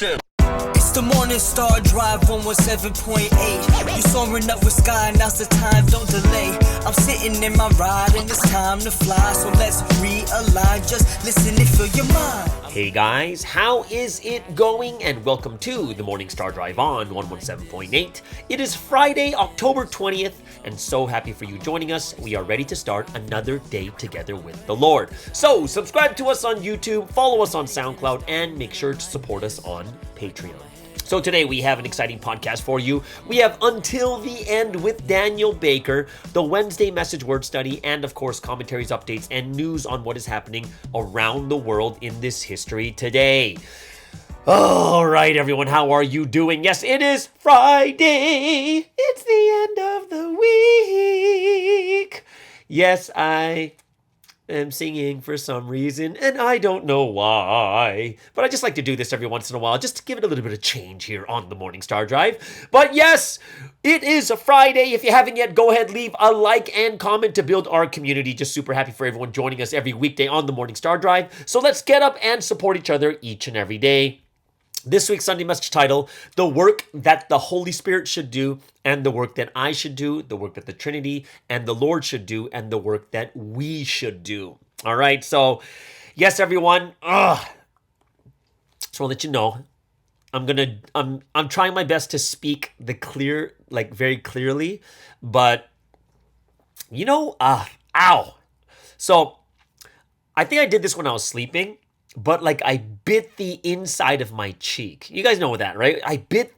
It's the Morning Star Drive 117.8. You soaring up with sky, now's the time, don't delay. I'm sitting in my ride and it's time to fly. So let's realign, just listen and fill your mind. Hey guys, how is it going? And welcome to the Morning Star Drive on 117.8. It is Friday, October 20th, and so happy for you joining us. We are ready to start another day together with the Lord. So subscribe to us on YouTube, follow us on SoundCloud, and make sure to support us on Patreon. So today we have an exciting podcast for you. We have Until the End with Daniel Baker, the Wednesday message word study, and of course commentaries, updates, and news on what is happening around the world in this history today. All right, everyone, how are you doing? Yes, it is Friday. It's the end of the week. Yes, I am singing for some reason, and I don't know why. But I just like to do this every once in a while, just to give it a little bit of change here on the Morning Star Drive. But yes, it is a Friday. If you haven't yet, go ahead, leave a like and comment to build our community. Just super happy for everyone joining us every weekday on the Morning Star Drive. So let's get up and support each other each and every day. This week's Sunday message title, The Work That the Holy Spirit Should Do, and the work that I should do, the work that the Trinity and the Lord should do, and the work that we should do. All right, so yes, everyone. Just want to let you know, I'm trying my best to speak very clearly, but ow. So I think I did this when I was sleeping. But I bit the inside of my cheek. You guys know that, right? I bit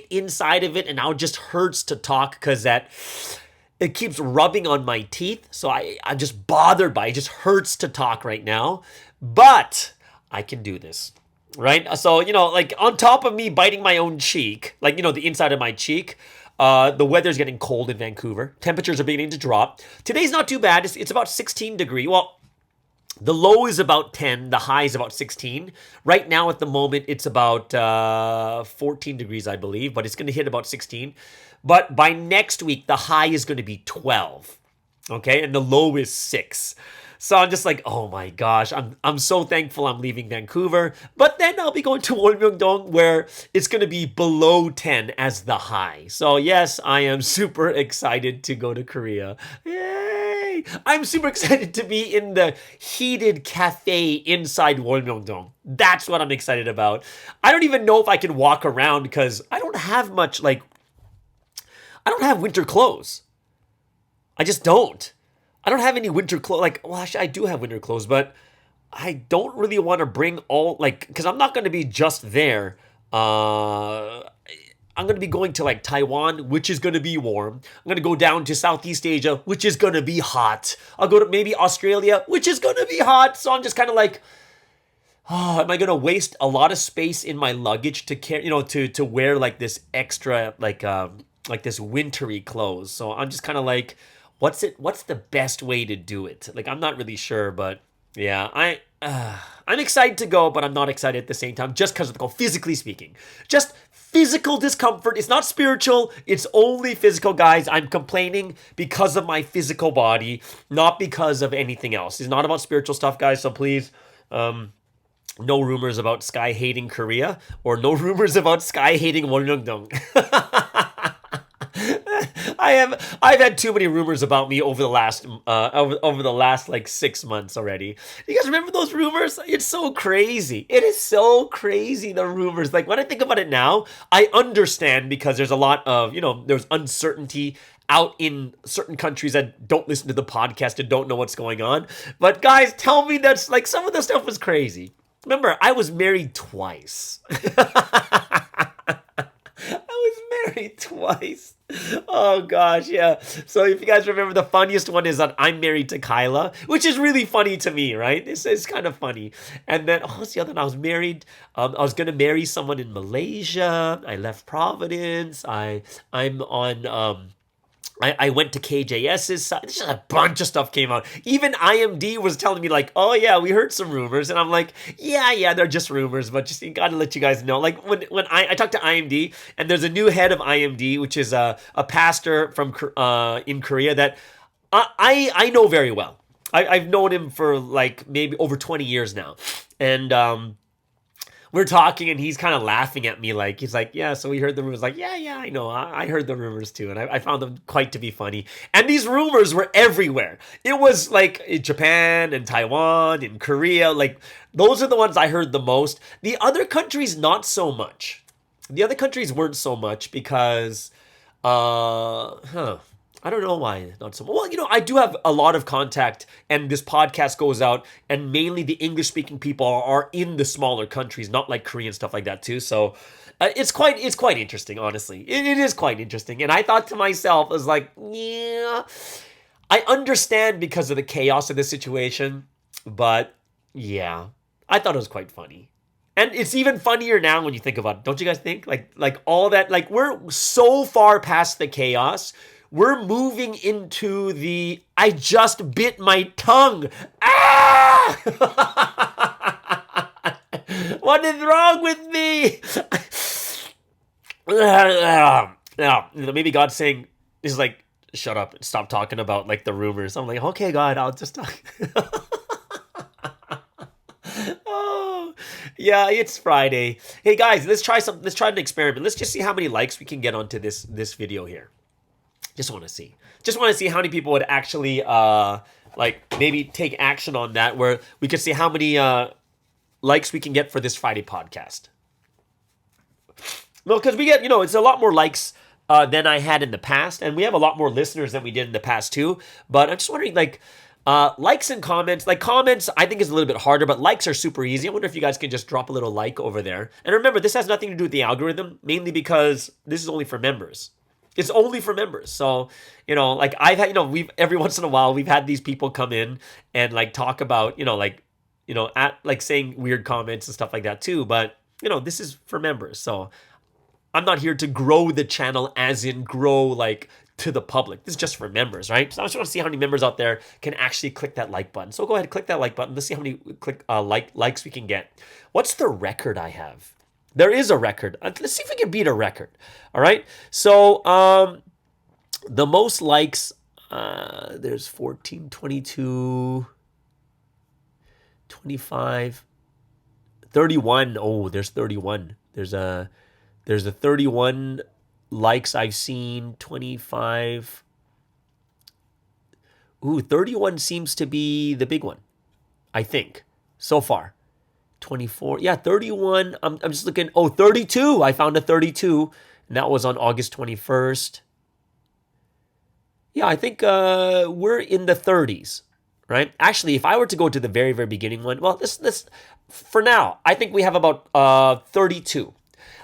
inside of it, and now it just hurts to talk because it keeps rubbing on my teeth. So I'm just bothered by it. It just hurts to talk right now. But I can do this, right? So, on top of me biting my own cheek, the inside of my cheek, the weather's getting cold in Vancouver. Temperatures are beginning to drop. Today's not too bad. It's about 16 degrees. Well, the low is about 10, the high is about 16. Right now at the moment, it's about 14 degrees, I believe, but it's going to hit about 16. But by next week, the high is going to be 12, okay? And the low is 6. So I'm just like, oh my gosh, I'm so thankful I'm leaving Vancouver. But then I'll be going to Wolmyongdong where it's going to be below 10 as the high. So yes, I am super excited to go to Korea. Yay! I'm super excited to be in the heated cafe inside Wolmyongdong. That's what I'm excited about. I don't even know if I can walk around because I don't have much, I don't have winter clothes. I just don't. I don't have any winter clothes. Actually, I do have winter clothes, but I don't really want to bring all, because I'm not going to be just there. I'm going to be going to, Taiwan, which is going to be warm. I'm going to go down to Southeast Asia, which is going to be hot. I'll go to maybe Australia, which is going to be hot. So I'm just kind of am I going to waste a lot of space in my luggage to carry, to wear, this extra, this wintry clothes? So I'm just kind of what's the best way to do it? I'm not really sure, but yeah, I'm excited to go, but I'm not excited at the same time, just because of physically speaking. Just physical discomfort. It's not spiritual. It's only physical, guys. I'm complaining because of my physical body, not because of anything else. It's not about spiritual stuff, guys, so please, no rumors about Sky hating Korea, or no rumors about Sky hating Wolmyongdong. I've had too many rumors about me over the last 6 months already. You guys remember those rumors? It's so crazy. It is so crazy, the rumors. When I think about it now, I understand because there's a lot of, there's uncertainty out in certain countries that don't listen to the podcast and don't know what's going on. But guys, tell me that's some of the stuff was crazy. Remember, I was married twice. Married twice. Oh gosh, yeah. So if you guys remember, the funniest one is that I'm married to Kyla, which is really funny to me, right? This is kind of funny. And then what's the other one? I was married. I was gonna marry someone in Malaysia. I left Providence. I'm on I went to KJS's side. Just a bunch of stuff came out. Even IMD was telling me oh yeah, we heard some rumors. And I'm like, yeah, they're just rumors, but just gotta let you guys know. When I talked to IMD, and there's a new head of IMD, which is a pastor from in Korea that I know very well. I've known him for maybe over 20 years now. And we're talking and he's kind of laughing at me like, he's like, yeah, so we heard the rumors. Like, yeah, I know. I heard the rumors too. And I found them quite to be funny. And these rumors were everywhere. It was like in Japan and Taiwan and Korea. Like, those are the ones I heard the most. The other countries, not so much. The other countries weren't so much because, I don't know why not so much. Well, I do have a lot of contact, and this podcast goes out, and mainly the English-speaking people are in the smaller countries, not like Korea and stuff like that too. So it's quite interesting, honestly. It is quite interesting, and I thought to myself, I was like, yeah, I understand because of the chaos of the situation, but yeah, I thought it was quite funny. And it's even funnier now when you think about it. Don't you guys think? Like all that, like we're so far past the chaos. We're moving into the I just bit my tongue. Ah! What is wrong with me? Now, maybe God's saying, is like, shut up and stop talking about like the rumors. I'm like, okay, God, I'll just talk. Oh, yeah, it's Friday. Hey guys, let's try an experiment. Let's just see how many likes we can get onto this video here. Just want to see how many people would actually like maybe take action on that, where we could see how many likes we can get for this Friday podcast. Well, because we get, it's a lot more likes than I had in the past, and we have a lot more listeners than we did in the past too. But I'm just wondering, like, likes and comments. Like, comments, I think is a little bit harder, but likes are super easy. I wonder if you guys can just drop a little like over there. And remember, this has nothing to do with the algorithm, mainly because this is only for members. It's only for members. So, like I've had, every once in a while, we've had these people come in and like talk about, at like saying weird comments and stuff like that too. But, this is for members. So I'm not here to grow the channel as in grow like to the public. This is just for members, right? So I just want to see how many members out there can actually click that like button. So go ahead and click that like button. Let's see how many likes we can get. What's the record I have? There is a record. Let's see if we can beat a record. All right. So the most likes, there's 14, 22, 25, 31. Oh, there's 31. There's a 31 likes I've seen. 25. Ooh, 31 seems to be the big one, I think, so far. 24. Yeah, 31. I'm just looking. Oh, 32. I found a 32. And that was on August 21st. Yeah, I think we're in the 30s, right? Actually, if I were to go to the very, very beginning one, well, this for now, I think we have about 32.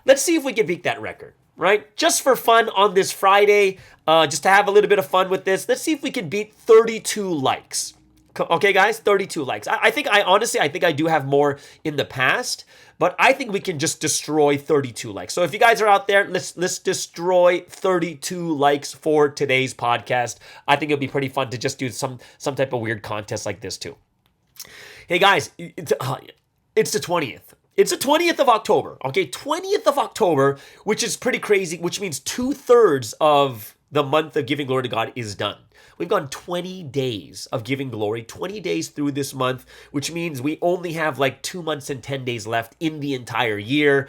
Let's see if we can beat that record, right? Just for fun on this Friday, just to have a little bit of fun with this. Let's see if we can beat 32 likes. Okay, guys, 32 likes. I think I do have more in the past, but I think we can just destroy 32 likes. So if you guys are out there, let's destroy 32 likes for today's podcast. I think it'll be pretty fun to just do some type of weird contest like this too. Hey guys, it's the 20th. It's the 20th of October. Okay, 20th of October, which is pretty crazy, which means 2/3 of the month of giving glory to God is done. We've gone 20 days of giving glory, 20 days through this month, which means we only have like 2 months and 10 days left in the entire year.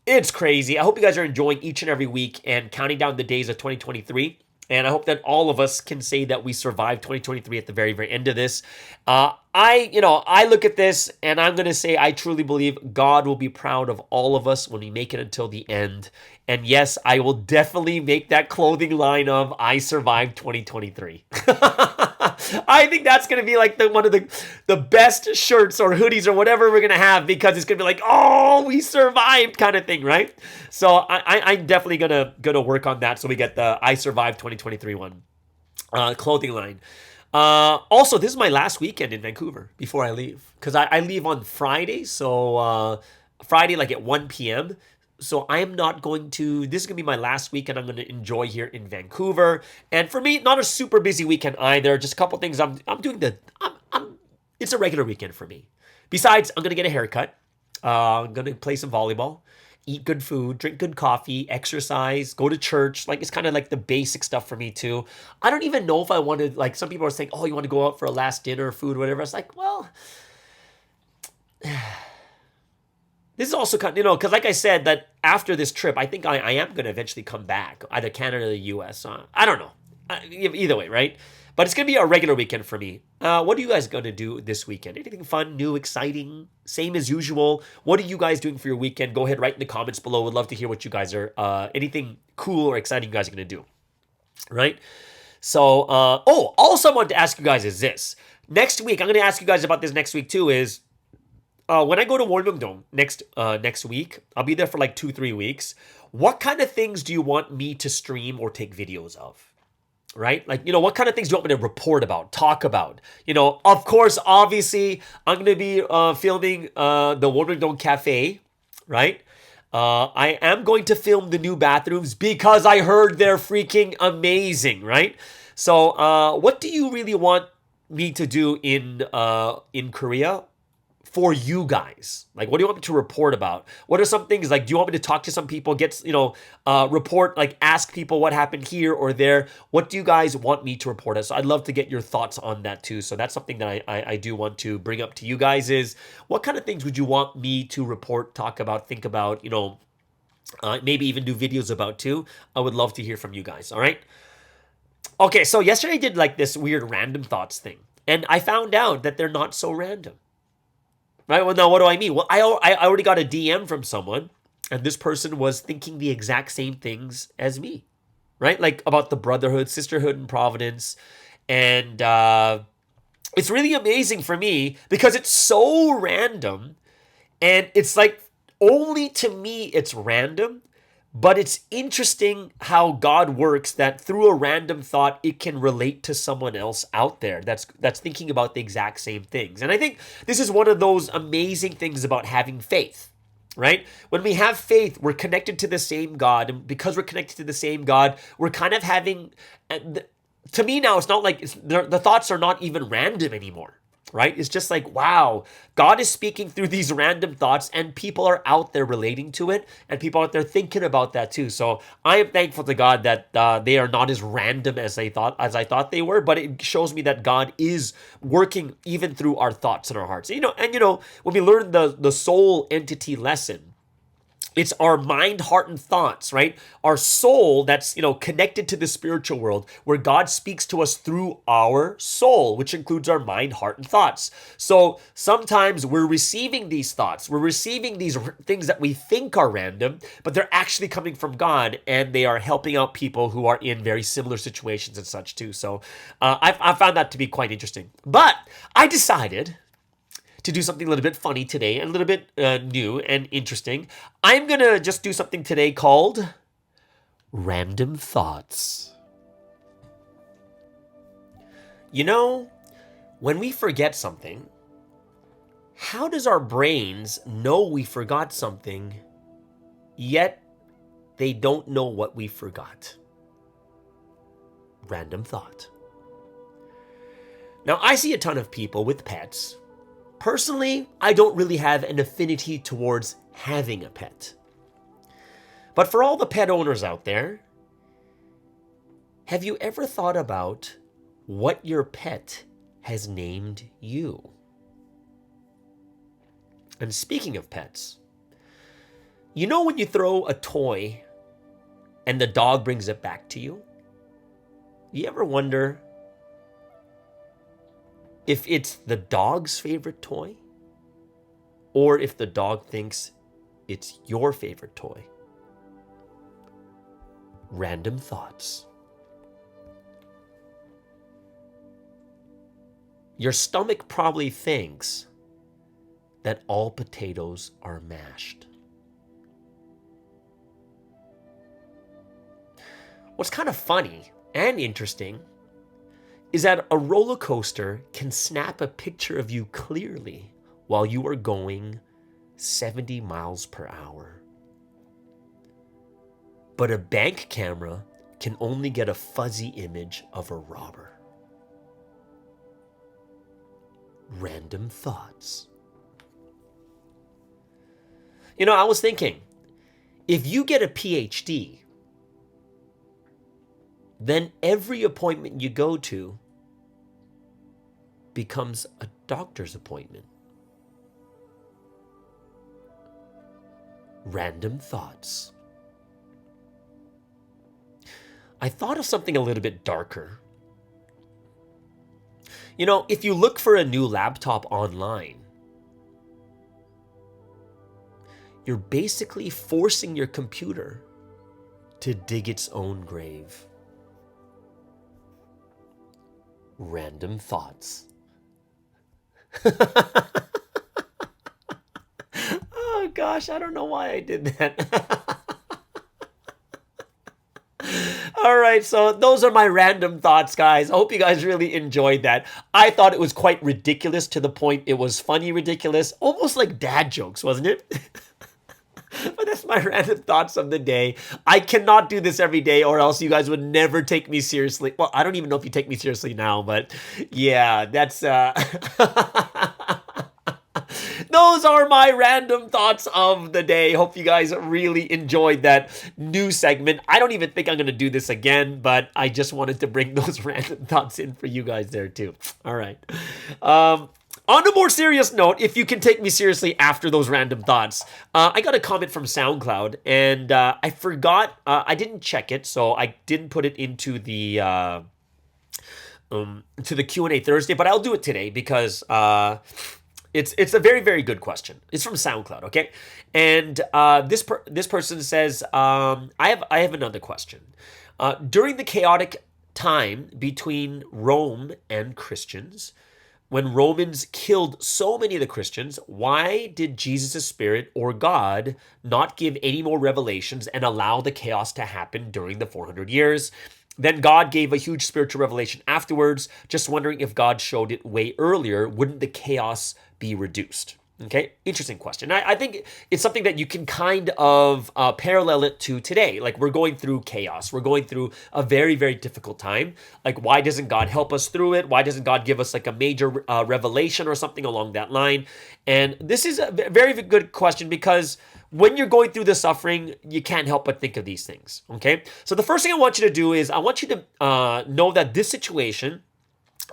It's crazy. I hope you guys are enjoying each and every week and counting down the days of 2023. And I hope that all of us can say that we survived 2023 at the very, very end of this. I look at this and I'm going to say I truly believe God will be proud of all of us when we make it until the end. And yes, I will definitely make that clothing line of I survived 2023. I think that's going to be like one of the best shirts or hoodies or whatever we're going to have, because it's going to be like, oh, we survived kind of thing, right? So I'm definitely going to work on that so we get the I survived 2023 one clothing line. Also, this is my last weekend in Vancouver before I leave, because I leave on Friday. So Friday, like at 1 p.m. So I am not going to, this is going to be my last weekend I'm going to enjoy here in Vancouver. And for me, not a super busy weekend either. Just a couple things I'm doing it's a regular weekend for me. Besides, I'm going to get a haircut. I'm going to play some volleyball, eat good food, drink good coffee, exercise, go to church. Like, it's kind of like the basic stuff for me too. I don't even know if I want to, like, some people are saying, oh, you want to go out for a last dinner, food, whatever. It's like, well, This is also kind of, because like I said, that after this trip, I think I am going to eventually come back, either Canada or the US. I don't know. Either way, right? But it's going to be a regular weekend for me. What are you guys going to do this weekend? Anything fun, new, exciting, same as usual? What are you guys doing for your weekend? Go ahead, write in the comments below. Would love to hear what you guys are, anything cool or exciting you guys are going to do, right? So, also I wanted to ask you guys is this. Next week, I'm going to ask you guys about this next week too, is when I go to Warmingdong next week, I'll be there for like 2-3 weeks. What kind of things do you want me to stream or take videos of? Right? Like, what kind of things do you want me to report about, talk about? Of course, obviously, I'm going to be filming the Warmingdong Cafe, right? I am going to film the new bathrooms because I heard they're freaking amazing, right? So, what do you really want me to do in Korea? For you guys, like, what do you want me to report about? What are some things, like, do you want me to talk to some people, report, like, ask people what happened here or there? What do you guys want me to report on? So I'd love to get your thoughts on that too. So that's something that I do want to bring up to you guys is, what kind of things would you want me to report, talk about, think about, maybe even do videos about too? I would love to hear from you guys, all right? Okay, so yesterday I did like this weird random thoughts thing, and I found out that they're not so random. Right? Well, now what do I mean? Well, I already got a DM from someone, and this person was thinking the exact same things as me, right? Like about the brotherhood, sisterhood, and Providence. And it's really amazing for me because it's so random, and it's like only to me it's random, but it's interesting how God works, that through a random thought, it can relate to someone else out there that's thinking about the exact same things. And I think this is one of those amazing things about having faith, right? When we have faith, we're connected to the same God. And because we're connected to the same God, we're kind of having, to me now, it's not like, the thoughts are not even random anymore. Right? It's just like, wow, God is speaking through these random thoughts, and people are out there relating to it, and people out there thinking about that too. So I am thankful to God that they are not as random as I thought they were, but it shows me that God is working even through our thoughts and our hearts. When we learn the soul entity lesson, it's our mind, heart, and thoughts, right? Our soul that's, connected to the spiritual world, where God speaks to us through our soul, which includes our mind, heart, and thoughts. So sometimes we're receiving these thoughts. We're receiving these things that we think are random, but they're actually coming from God, and they are helping out people who are in very similar situations and such too. So I found that to be quite interesting. But I decided to do something a little bit funny today, and a little bit new and interesting. I'm going to just do something today called Random Thoughts. When we forget something, how does our brains know we forgot something, yet they don't know what we forgot? Random thought. Now, I see a ton of people with pets. Personally, I don't really have an affinity towards having a pet. But for all the pet owners out there, have you ever thought about what your pet has named you? And speaking of pets, when you throw a toy and the dog brings it back to you? You ever wonder if it's the dog's favorite toy, or if the dog thinks it's your favorite toy? Random thoughts. Your stomach probably thinks that all potatoes are mashed. What's kind of funny and interesting is that a roller coaster can snap a picture of you clearly while you are going 70 miles per hour. But a bank camera can only get a fuzzy image of a robber. Random thoughts. I was thinking, if you get a PhD, then every appointment you go to becomes a doctor's appointment. random thoughts. I thought of something a little bit darker. You know, if you look for a new laptop online, you're basically forcing your computer to dig its own grave. Random thoughts. Oh gosh, I don't know why I did that. All right, so those are my random thoughts, guys. I hope you guys really enjoyed that. I thought it was quite ridiculous to the point it was funny ridiculous, almost like dad jokes, wasn't it? But that's my random thoughts of the day. I cannot do this every day or else you guys would never take me seriously. Well, I don't even know if you take me seriously now, but yeah, that's... Those are my random thoughts of the day. Hope you guys really enjoyed that new segment. I don't even think I'm going to do this again, but I just wanted to bring those random thoughts in for you guys there too. All right. On a more serious note, if you can take me seriously after those random thoughts, I got a comment from SoundCloud, and I forgot, I didn't check it, so I didn't put it into the Q&A Thursday, but I'll do it today because it's a very, very good question. It's from SoundCloud, okay? And this person says, I have another question. During the chaotic time between Rome and Christians, when Romans killed so many of the Christians, why did Jesus' Spirit or God not give any more revelations and allow the chaos to happen during the 400 years? Then God gave a huge spiritual revelation afterwards. Just wondering if God showed it way earlier, wouldn't the chaos be reduced? Okay, interesting question. I think it's something that you can kind of parallel it to today. Like, we're going through chaos. We're going through a very, very difficult time. Like, why doesn't God help us through it? Why doesn't God give us like a major revelation or something along that line? And this is a very good question because when you're going through the suffering, you can't help but think of these things, okay? So the first thing I want you to do is I want you to know that this situation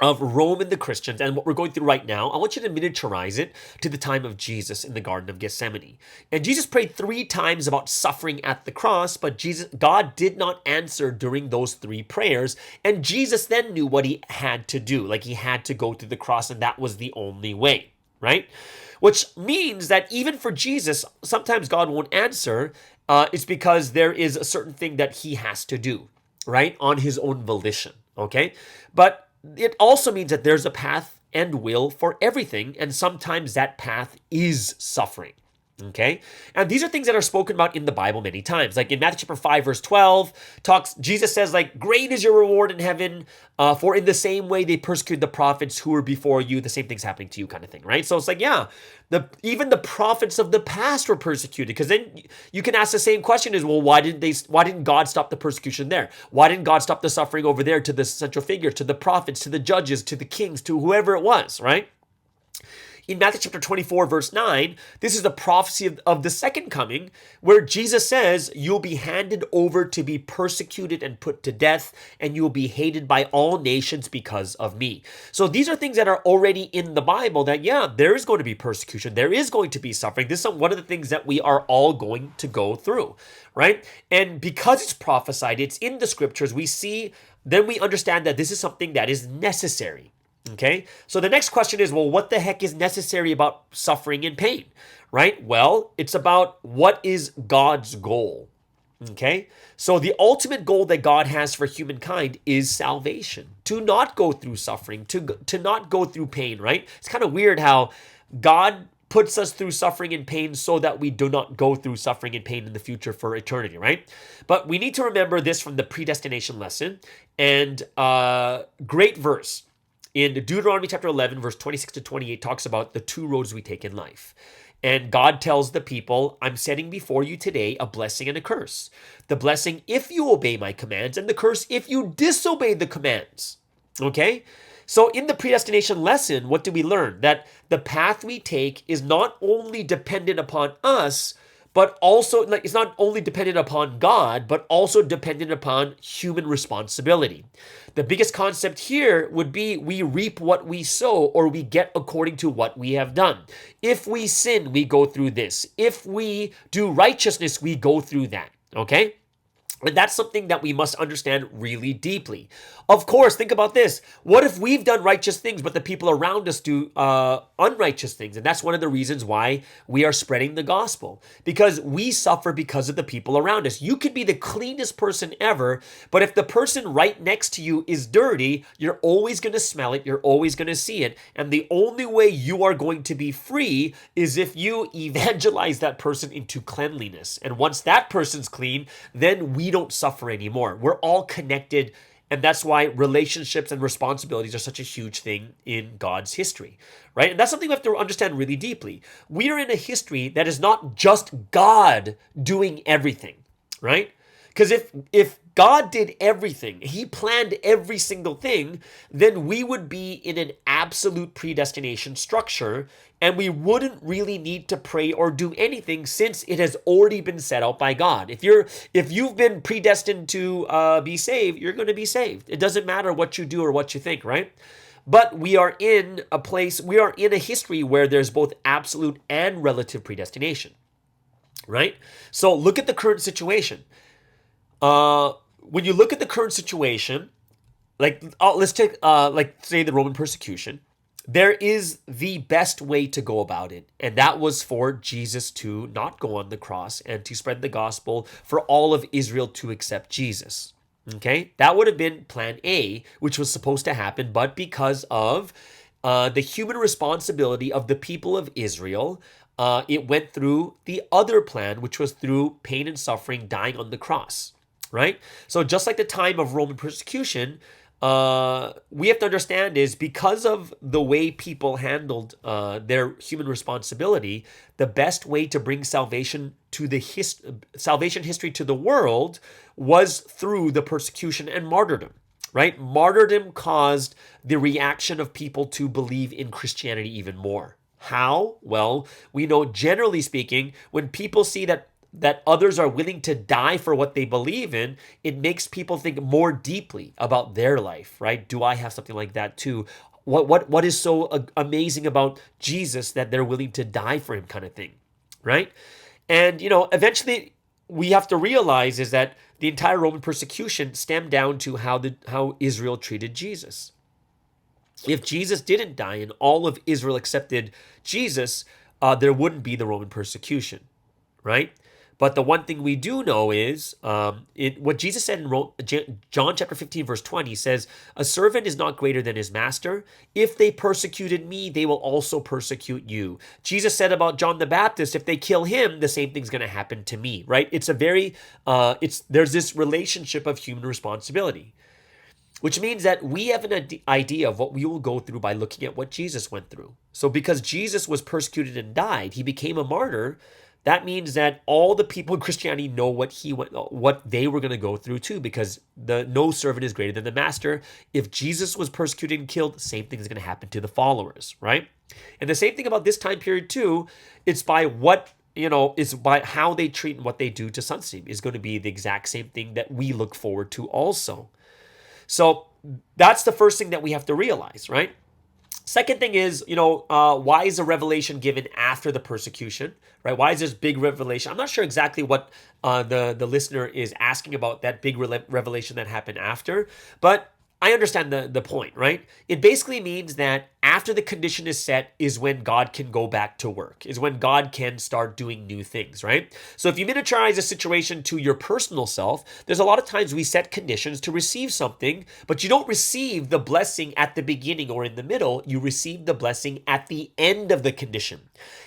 of Rome and the Christians and what we're going through right now, I want you to miniaturize it to the time of Jesus in the Garden of Gethsemane. And Jesus prayed 3 times about suffering at the cross, but God did not answer during those 3 prayers. And Jesus then knew what he had to do. Like, he had to go to the cross, and that was the only way, right? Which means that even for Jesus, sometimes God won't answer. It's because there is a certain thing that he has to do, right? On his own volition, okay? But it also means that there's a path and will for everything, and sometimes that path is suffering. Okay? And these are things that are spoken about in the Bible many times. Like in Matthew chapter 5, verse 12, Jesus says, like, great is your reward in heaven, for in the same way they persecuted the prophets who were before you, the same thing's happening to you, kind of thing, right? So it's like, yeah, even the prophets of the past were persecuted. Because then you can ask the same question is, well, why didn't God stop the persecution there? Why didn't God stop the suffering over there to the central figure, to the prophets, to the judges, to the kings, to whoever it was, right? In Matthew chapter 24, verse 9, this is the prophecy of the second coming, where Jesus says, you'll be handed over to be persecuted and put to death, and you will be hated by all nations because of me. So these are things that are already in the Bible that, yeah, there is going to be persecution. There is going to be suffering. This is one of the things that we are all going to go through, right? And because it's prophesied, it's in the scriptures, then we understand that this is something that is necessary. Okay, so the next question is, well, what the heck is necessary about suffering and pain, right? Well, it's about what is God's goal, okay? So the ultimate goal that God has for humankind is salvation, to not go through suffering, to not go through pain, right? It's kind of weird how God puts us through suffering and pain so that we do not go through suffering and pain in the future for eternity, right? But we need to remember this from the predestination lesson, and great verse. In Deuteronomy chapter 11, verse 26 to 28 talks about the 2 roads we take in life. And God tells the people, I'm setting before you today a blessing and a curse. The blessing if you obey my commands, and the curse if you disobey the commands. Okay? So in the predestination lesson, what do we learn? That the path we take is not only dependent upon us, but also like it's not only dependent upon God, but also dependent upon human responsibility. The biggest concept here would be we reap what we sow, or we get according to what we have done. If we sin, we go through this. If we do righteousness, we go through that. Okay? And that's something that we must understand really deeply. Of course, think about this. What if we've done righteous things, but the people around us do unrighteous things? And that's one of the reasons why we are spreading the gospel, because we suffer because of the people around us. You could be the cleanest person ever, but if the person right next to you is dirty, you're always going to smell it. You're always going to see it. And the only way you are going to be free is if you evangelize that person into cleanliness. And once that person's clean, then we don't suffer anymore. We're all connected. And that's why relationships and responsibilities are such a huge thing in God's history, right? And that's something we have to understand really deeply. We are in a history that is not just God doing everything, right? Because if God did everything, he planned every single thing, then we would be in an absolute predestination structure, and we wouldn't really need to pray or do anything since it has already been set out by God. If you've been predestined to be saved, you're going to be saved. It doesn't matter what you do or what you think, right? But we are in a history where there's both absolute and relative predestination, right? So look at the current situation. When you look at the current situation, let's take say the Roman persecution. There is the best way to go about it, and that was for Jesus to not go on the cross and to spread the gospel for all of Israel to accept Jesus. Okay, that would have been plan A, which was supposed to happen, but because of the human responsibility of the people of Israel, it went through the other plan, which was through pain and suffering, dying on the cross. Right? So just like the time of Roman persecution, we have to understand is because of the way people handled their human responsibility, the best way to bring salvation history to the world was through the persecution and martyrdom. Right? Martyrdom caused the reaction of people to believe in Christianity even more. How? Well, we know generally speaking, when people see that others are willing to die for what they believe in, it makes people think more deeply about their life, right? Do I have something like that too? What is so amazing about Jesus that they're willing to die for him, kind of thing, right? And eventually we have to realize is that the entire Roman persecution stemmed down to how Israel treated Jesus. If Jesus didn't die and all of Israel accepted Jesus, there wouldn't be the Roman persecution, right? But the one thing we do know is what Jesus said in John chapter 15, verse 20 says, "A servant is not greater than his master. If they persecuted me, they will also persecute you." Jesus said about John the Baptist, if they kill him, the same thing's going to happen to me, right? It's there's this relationship of human responsibility, which means that we have an idea of what we will go through by looking at what Jesus went through. So because Jesus was persecuted and died, he became a martyr. That means that all the people in Christianity know what they were going to go through too, because no servant is greater than the master. If Jesus was persecuted and killed, the same thing is going to happen to the followers, right? And the same thing about this time period too. It's by it's by how they treat and what they do to Sunstream is going to be the exact same thing that we look forward to also. So that's the first thing that we have to realize, right? Second thing is, why is a revelation given after the persecution, right? Why is this big revelation? I'm not sure exactly what the listener is asking about, that big revelation that happened after, but I understand the point, right? It basically means that after the condition is set is when God can go back to work, is when God can start doing new things, right? So if you miniaturize a situation to your personal self, there's a lot of times we set conditions to receive something, but you don't receive the blessing at the beginning or in the middle. You receive the blessing at the end of the condition.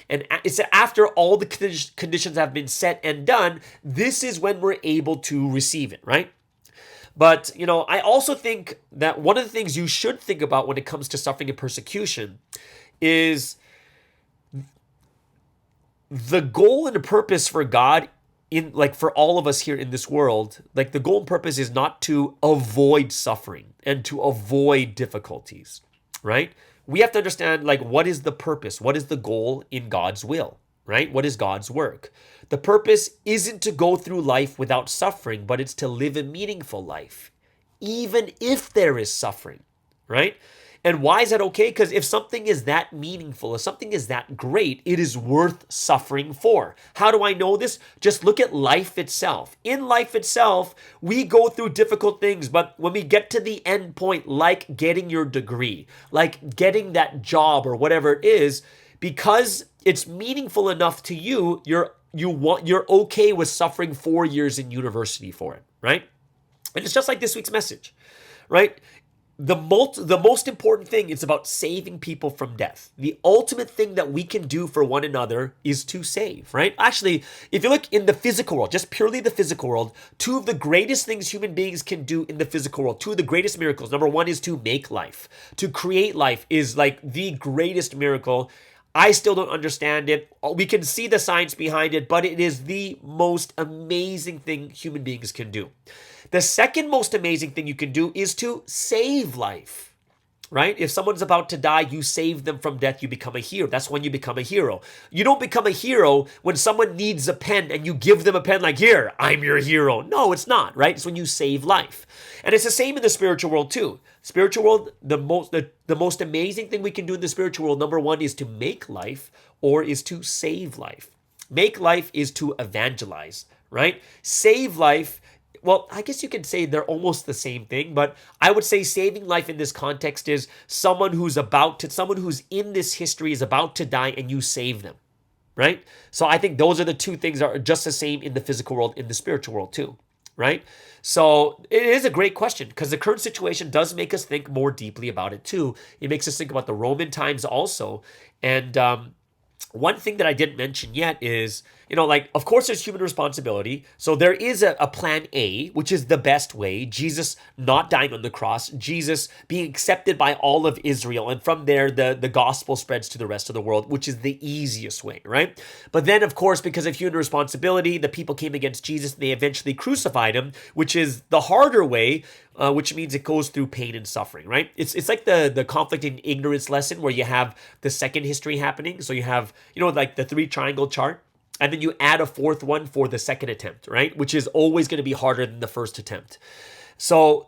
And it's after all the conditions have been set and done, this is when we're able to receive it, right? But, I also think that one of the things you should think about when it comes to suffering and persecution is the goal and the purpose for God for all of us here in this world. Like, the goal and purpose is not to avoid suffering and to avoid difficulties, right? We have to understand, what is the purpose? What is the goal in God's will, right? What is God's work? The purpose isn't to go through life without suffering, but it's to live a meaningful life, even if there is suffering, right? And why is that okay? Because if something is that meaningful, if something is that great, it is worth suffering for. How do I know this? Just look at life itself. In life itself, we go through difficult things, but when we get to the end point, like getting your degree, like getting that job or whatever it is, because it's meaningful enough to you, you're okay with suffering 4 years in university for it, right? And it's just like this week's message, right? The most important thing is about saving people from death. The ultimate thing that we can do for one another is to save, right? Actually, if you look in the physical world, just purely the physical world, two of the greatest things human beings can do in the physical world, two of the greatest miracles. Number one is to make life. To create life is like the greatest miracle. I still don't understand it. We can see the science behind it, but it is the most amazing thing human beings can do. The second most amazing thing you can do is to save life, right? If someone's about to die, you save them from death, you become a hero. That's when you become a hero. You don't become a hero when someone needs a pen and you give them a pen like, here, I'm your hero. No, it's not, right? It's when you save life. And it's the same in the spiritual world too. Spiritual world, the most amazing thing we can do in the spiritual world, number one, is to make life or is to save life. Make life is to evangelize, right? Save life, well, I guess you could say they're almost the same thing, but I would say saving life in this context is someone who's in this history is about to die and you save them, right? So I think those are the two things that are just the same in the physical world, in the spiritual world too, right? So it is a great question because the current situation does make us think more deeply about it too. It makes us think about the Roman times also. And one thing that I didn't mention yet is, like, of course, there's human responsibility. So there is a plan A, which is the best way. Jesus not dying on the cross, Jesus being accepted by all of Israel. And from there, the gospel spreads to the rest of the world, which is the easiest way, right? But then, of course, because of human responsibility, the people came against Jesus and they eventually crucified him, which is the harder way, which means it goes through pain and suffering, right? It's like the conflict in ignorance lesson where you have the second history happening. So you have, like the 3 triangle chart, and then you add a fourth one for the second attempt, right? Which is always going to be harder than the first attempt. So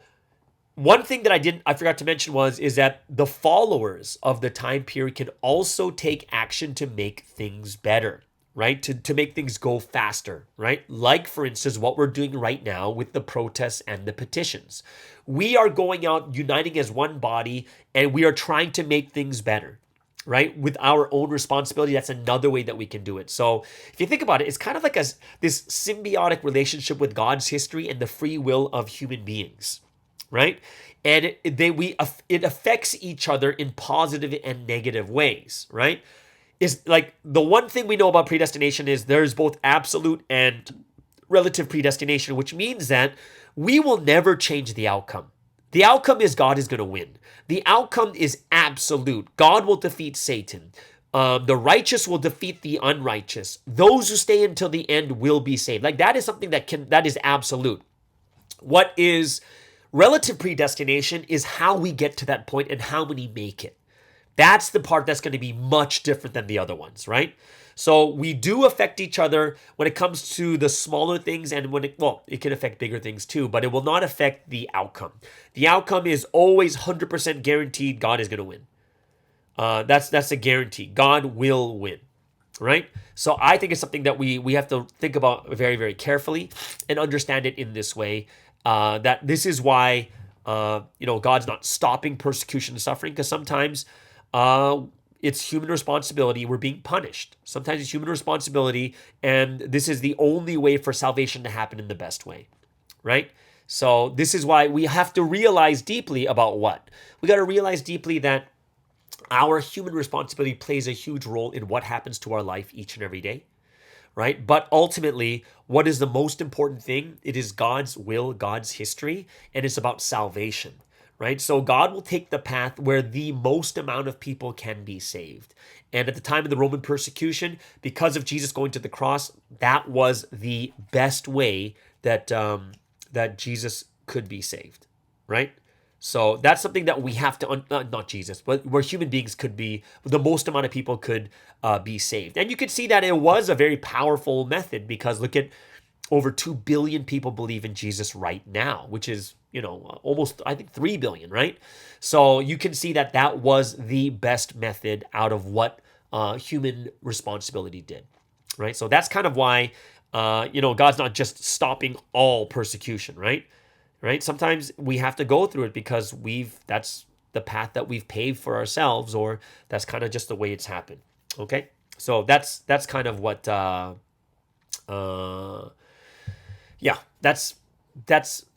one thing that I forgot to mention is that the followers of the time period can also take action to make things better, right? To make things go faster, right? Like, for instance, what we're doing right now with the protests and the petitions. We are going out, uniting as one body, and we are trying to make things better, right? With our own responsibility. That's another way that we can do it. So if you think about it, it's kind of like this symbiotic relationship with God's history and the free will of human beings, right? And it affects each other in positive and negative ways, right? Is like the one thing we know about predestination is there's both absolute and relative predestination, which means that we will never change the outcome. The outcome is God is going to win. The outcome is absolute. God will defeat Satan. The righteous will defeat the unrighteous. Those who stay until the end will be saved. Like, that is something that is absolute. What is relative predestination is how we get to that point and how many make it. That's the part that's going to be much different than the other ones, right? So we do affect each other when it comes to the smaller things, and it can affect bigger things too, but it will not affect the outcome. The outcome is always 100% guaranteed God is going to win. That's a guarantee. God will win, right? So I think it's something that we have to think about very, very carefully and understand it in this way, that this is why, God's not stopping persecution and suffering, because sometimes it's human responsibility. We're being punished. Sometimes it's human responsibility, and this is the only way for salvation to happen in the best way, right? So this is why we have to realize deeply about what? We got to realize deeply that our human responsibility plays a huge role in what happens to our life each and every day, right? But ultimately, what is the most important thing? It is God's will, God's history, and it's about salvation. Right? So God will take the path where the most amount of people can be saved. And at the time of the Roman persecution, because of Jesus going to the cross, that was the best way that Jesus could be saved. Right? So that's something that we have to, not Jesus, but where human beings could be, the most amount of people could be saved. And you could see that it was a very powerful method, because look at over 2 billion people believe in Jesus right now, which is, almost, I think, 3 billion, right? So you can see that that was the best method out of what human responsibility did, right? So that's kind of why, God's not just stopping all persecution, right? Right? Sometimes we have to go through it because that's the path that we've paved for ourselves, or that's kind of just the way it's happened. Okay? So that's kind of what that's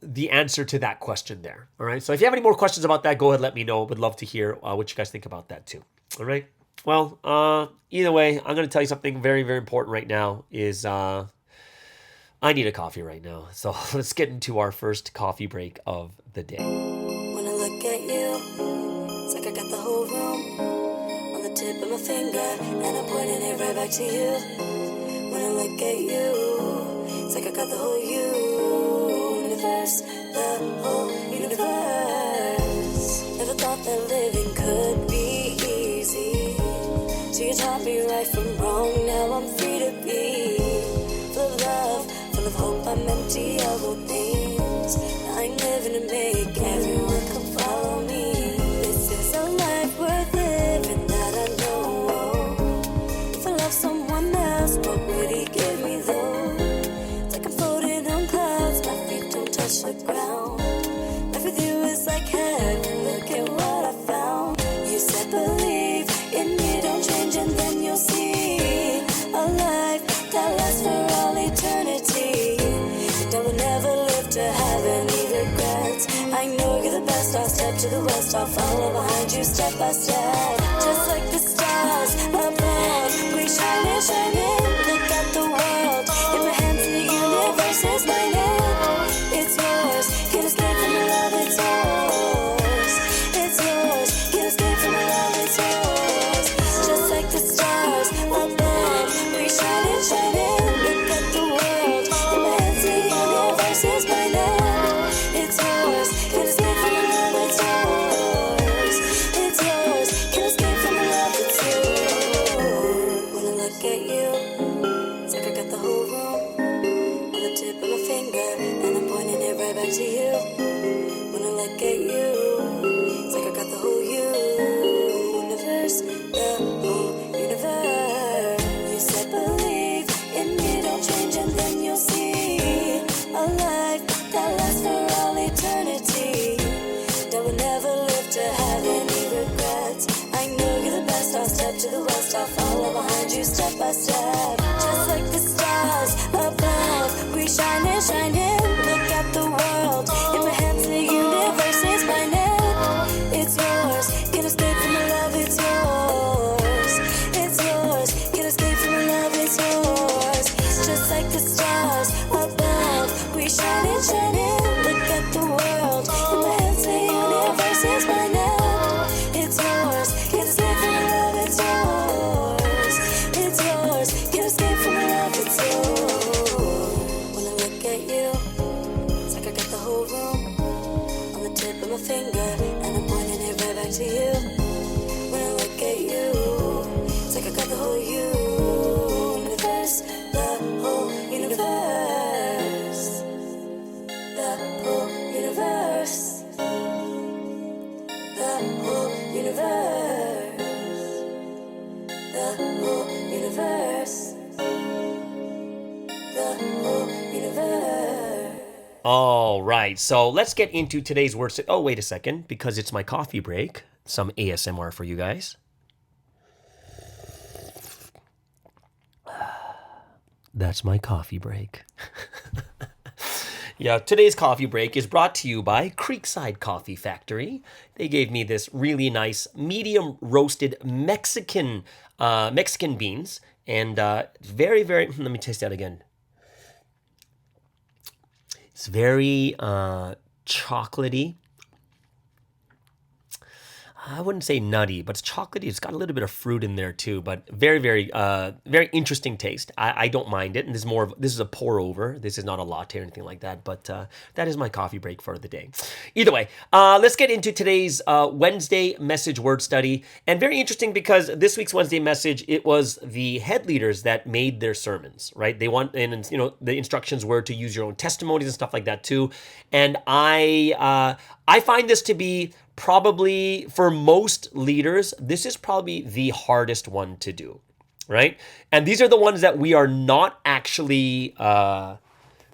the answer to that question there. All right? So if you have any more questions about that, go ahead, let me know. Would love to hear what you guys think about that too. All right? Well, either way, I'm going to tell you something very, very important right now is I need a coffee right now. So let's get into our first coffee break of the day. When I look at you, it's like I got the whole room on the tip of my finger, and I'm pointing it right back to you. When I look at you, it's like I got the whole universe, the whole universe. Never thought that living could be easy, so you taught me right from wrong. Now I'm free to be full of love, full of hope. I'm empty of all things. I'm living to make everyone come follow me. This is a life worth living that I know. If I love someone else, what would he give me though? It's like I'm floating on clouds, my feet don't touch the ground. Life with you is like heaven, look at what I found. You said believe in me, don't change, and then you'll see a life that lasts for all eternity. And I will never live to have any regrets. I know you're the best, I'll step to the west, I'll follow behind you step by step. Just like the stars above, we shining, shining. Look at the world, in my hands the universe is mine. It's yours, can't escape from the love, it's yours. It's yours, can't escape from the love, it's yours. Just like the stars above, we shining, shining. Look at the world, in my hands the universe is mine. It's yours, can't escape from the love, it's yours. It's yours, can't escape from the love, it's yours. When I look at you, it's like I got the whole room on the tip of my finger, and I'm pointing it right back to you. When I look at you, it's like I got the whole universe, the whole universe. You said believe in me, don't change, and then you'll see a life that lasts for all eternity. And I will never live to have any regrets. I know you're the best, I'll step to the west, I'll follow behind you step by step. Just like the stars above, we shining, shining. Look at the world, in my hands the universe is mine. It's yours, can't escape from the love, it's yours. It's yours, can't escape from the love, it's yours. Just like the stars above, we shining, shining. Look at the world, in my hands the universe is mine. It's yours, can't escape from the love, it's yours. It's yours, can't escape from the love, it's yours. When I look at you, it's like I got the whole room on the tip of my finger, and I'm pointing it right back to you. When I look at you, it's like I got the whole universe, the whole universe, the whole universe, the whole universe, the whole universe, the whole universe. All right, so let's get into today's words. Oh, wait a second, because it's my coffee break. Some ASMR for you guys. That's my coffee break. Yeah, today's coffee break is brought to you by Creekside Coffee Factory. They gave me this really nice medium roasted Mexican beans, and very, very. Let me taste that again. It's very chocolatey. I wouldn't say nutty, but it's chocolatey. It's got a little bit of fruit in there too, but very, very, very interesting taste. I don't mind it, and this is a pour over. This is not a latte or anything like that, but that is my coffee break for the day. Either way, let's get into today's Wednesday message word study, and very interesting because this week's Wednesday message, it was the head leaders that made their sermons, right? They want, and the instructions were to use your own testimonies and stuff like that too, and I find this to be probably, for most leaders, this is probably the hardest one to do, right? And these are the ones that we are not actually, we're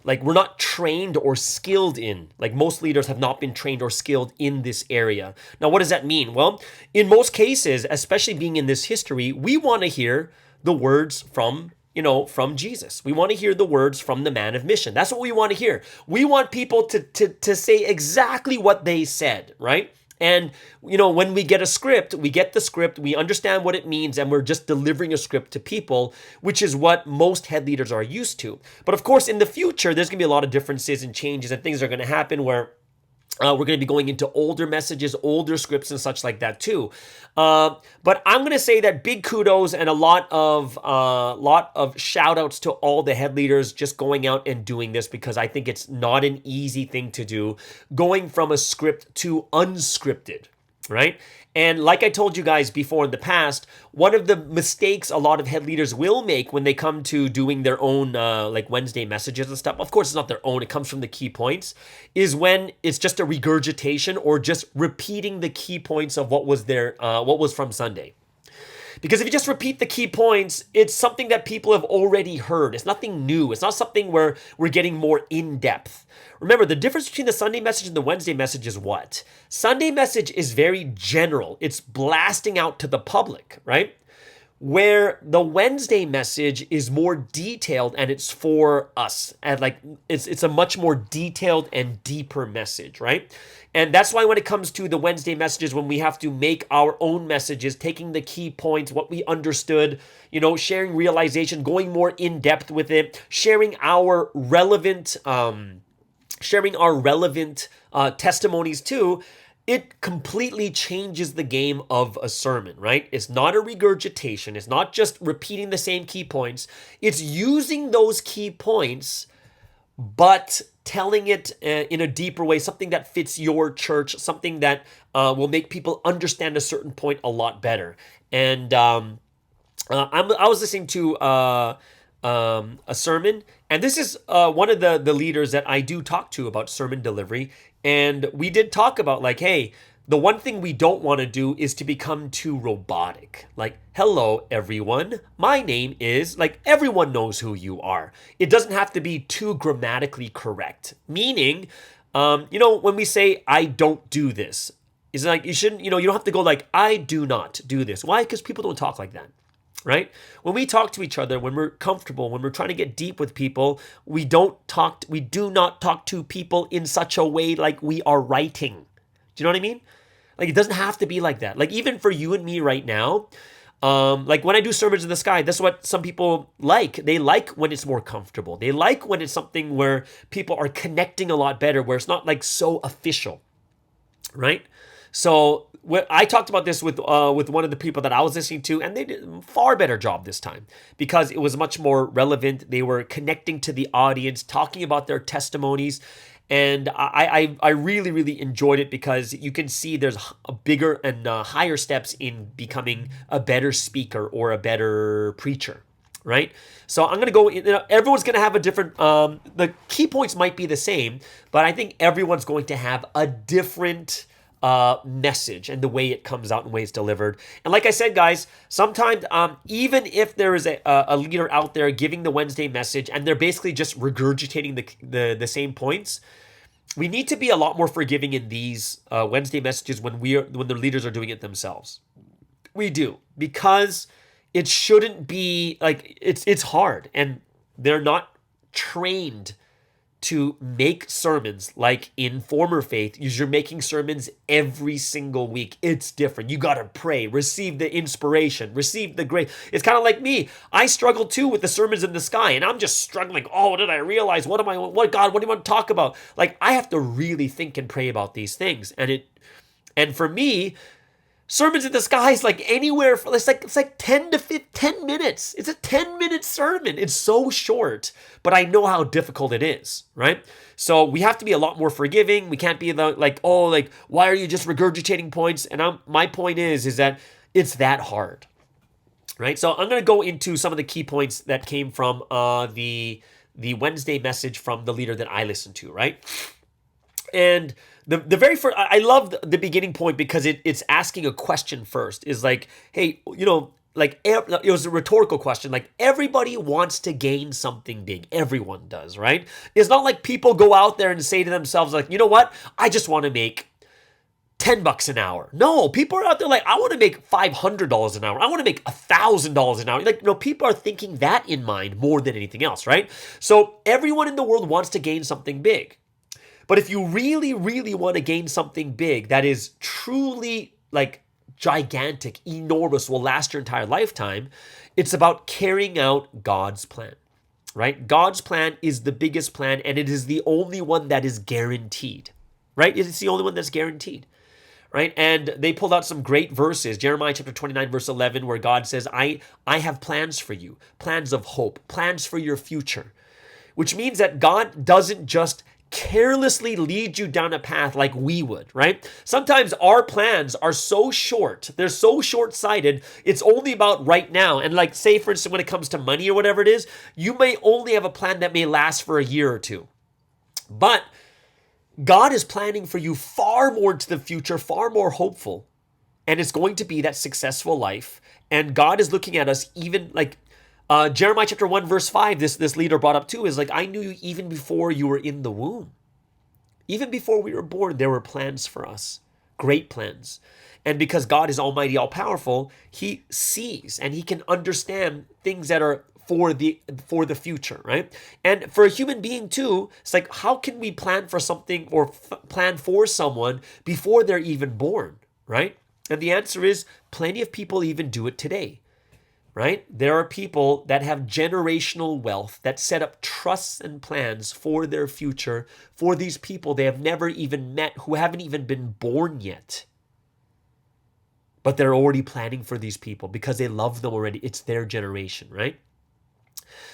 not trained or skilled in. Like, most leaders have not been trained or skilled in this area. Now, what does that mean? Well, in most cases, especially being in this history, we want to hear the words from Jesus. We want to hear the words from the man of mission. That's what we want to hear. We want people to say exactly what they said, right? And, when we get a script, we get the script, we understand what it means, and we're just delivering a script to people, which is what most head leaders are used to. But of course, in the future, there's going to be a lot of differences and changes, and things are going to happen where we're going to be going into older messages, older scripts, and such like that too. But I'm going to say that big kudos and a lot of shout outs to all the head leaders just going out and doing this, because I think it's not an easy thing to do, going from a script to unscripted, right? And like I told you guys before in the past, one of the mistakes a lot of head leaders will make when they come to doing their own Wednesday messages and stuff, of course it's not their own, it comes from the key points, is when it's just a regurgitation or just repeating the key points of what was from Sunday. Because if you just repeat the key points, it's something that people have already heard. It's nothing new. It's not something where we're getting more in-depth. Remember, the difference between the Sunday message and the Wednesday message is what? Sunday message is very general. It's blasting out to the public, right? Where the Wednesday message is more detailed and it's for us. And it's a much more detailed and deeper message, right? And that's why when it comes to the Wednesday messages, when we have to make our own messages, taking the key points, what we understood, sharing realization, going more in depth with it, sharing our relevant testimonies too, it completely changes the game of a sermon, right? It's not a regurgitation. It's not just repeating the same key points. It's using those key points, but telling it in a deeper way, something that fits your church, something that will make people understand a certain point a lot better. And I was listening to a sermon, and this is one of the leaders that I do talk to about sermon delivery, and we did talk about hey, the one thing we don't want to do is to become too robotic. Hello, everyone. My name is, everyone knows who you are. It doesn't have to be too grammatically correct. Meaning, when we say, I don't do this, it's you shouldn't, you don't have to go I do not do this. Why? Because people don't talk like that. Right? When we talk to each other, when we're comfortable, when we're trying to get deep with people, we do not talk to people in such a way like we are writing. Do you know what I mean? It doesn't have to be like that. Even for you and me right now, when I do Sermons in the Sky, that's what some people like. They like when it's more comfortable. They like when it's something where people are connecting a lot better, where it's not so official, right? So I talked about this with one of the people that I was listening to, and they did a far better job this time because it was much more relevant. They were connecting to the audience, talking about their testimonies, and I really, really enjoyed it because you can see there's a bigger and higher steps in becoming a better speaker or a better preacher, right? So I'm going to go, everyone's going to have a different, the key points might be the same, but I think everyone's going to have a different message and the way it comes out and the way it's delivered. And like I said, guys, sometimes even if there is a leader out there giving the Wednesday message and they're basically just regurgitating the same points, we need to be a lot more forgiving in these Wednesday messages when the leaders are doing it themselves. We do, because it shouldn't be it's hard, and they're not trained to make sermons like in former faith. You're making sermons every single week. It's different. You got to pray, receive the inspiration, receive the grace. It's kind of like me. I struggle too with the Sermons in the Sky, and I'm just struggling. Oh, did I realize? What God, what do you want to talk about? I have to really think and pray about these things. And for me, Sermons in the Sky is like anywhere from, it's like 10 to 10 minutes. It's a 10-minute sermon. It's so short, but I know how difficult it is, right? So we have to be a lot more forgiving. We can't be like, oh, like, why are you just regurgitating points? And my point is that it's that hard, right? So I'm going to go into some of the key points that came from the Wednesday message from the leader that I listened to, right? And the very first, I love the beginning point because it's asking a question first. Is like, hey, like it was a rhetorical question. Like everybody wants to gain something big. Everyone does, right? It's not like people go out there and say to themselves, like, you know what? I just want to make $10 an hour. No, people are out there like, I want to make $500 an hour. I want to make $1,000 an hour. Like, people are thinking that in mind more than anything else, right? So everyone in the world wants to gain something big. But if you really, really want to gain something big that is truly like gigantic, enormous, will last your entire lifetime, it's about carrying out God's plan, right? God's plan is the biggest plan, and it is the only one that is guaranteed, right? It's the only one that's guaranteed, right? And they pulled out some great verses. Jeremiah chapter 29, verse 11, where God says, I have plans for you, plans of hope, plans for your future, which means that God doesn't just carelessly lead you down a path like we would, right? Sometimes our plans are so short, they're so short-sighted, it's only about right now. And like, say for instance, when it comes to money or whatever it is, you may only have a plan that may last for a year or two. But God is planning for you far more into the future, far more hopeful. And it's going to be that successful life. And God is looking at us even like, Jeremiah chapter 1, verse 5, this leader brought up too, is like, I knew you even before you were in the womb. Even before we were born, there were plans for us, great plans. And because God is almighty, all-powerful, he sees and he can understand things that are for the future, right? And for a human being too, it's like, how can we plan for something or plan for someone before they're even born, right? And the answer is plenty of people even do it today. Right? There are people that have generational wealth that set up trusts and plans for their future for these people they have never even met, who haven't even been born yet. But they're already planning for these people because they love them already. It's their generation, right?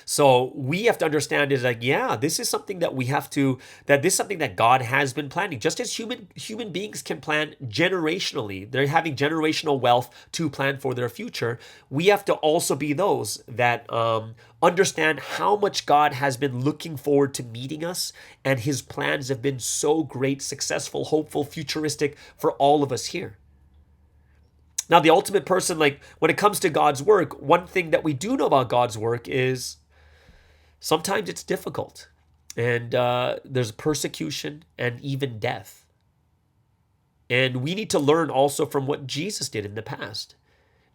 So we have to understand is like, yeah, this is something that this is something that God has been planning. Just as human beings can plan generationally, they're having generational wealth to plan for their future. We have to also be those that understand how much God has been looking forward to meeting us, and his plans have been so great, successful, hopeful, futuristic for all of us here. Now, the ultimate person, like when it comes to God's work, one thing that we do know about God's work is sometimes it's difficult, and there's persecution and even death. And we need to learn also from what Jesus did in the past.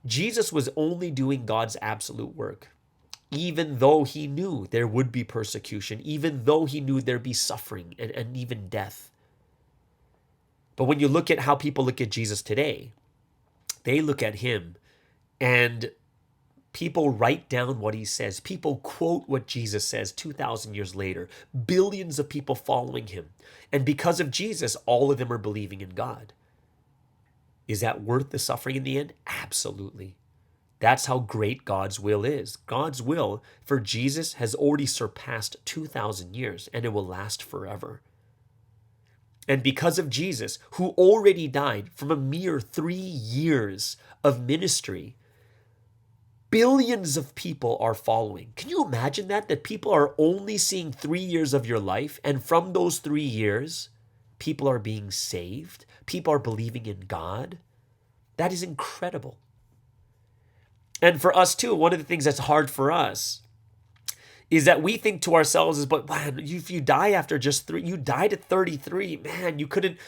Jesus was only doing God's absolute work, even though he knew there would be persecution, even though he knew there'd be suffering and even death. But when you look at how people look at Jesus today, they look at him and people write down what he says. People quote what Jesus says 2,000 years later. Billions of people following him. And because of Jesus, all of them are believing in God. Is that worth the suffering in the end? Absolutely. That's how great God's will is. God's will for Jesus has already surpassed 2,000 years, and it will last forever. And because of Jesus, who already died from a mere 3 years of ministry, billions of people are following. Can you imagine that? That people are only seeing 3 years of your life, and from those 3 years, people are being saved. People are believing in God. That is incredible. And for us too, one of the things that's hard for us is that we think to ourselves is, but man, if you die after just you died at 33, man, you couldn't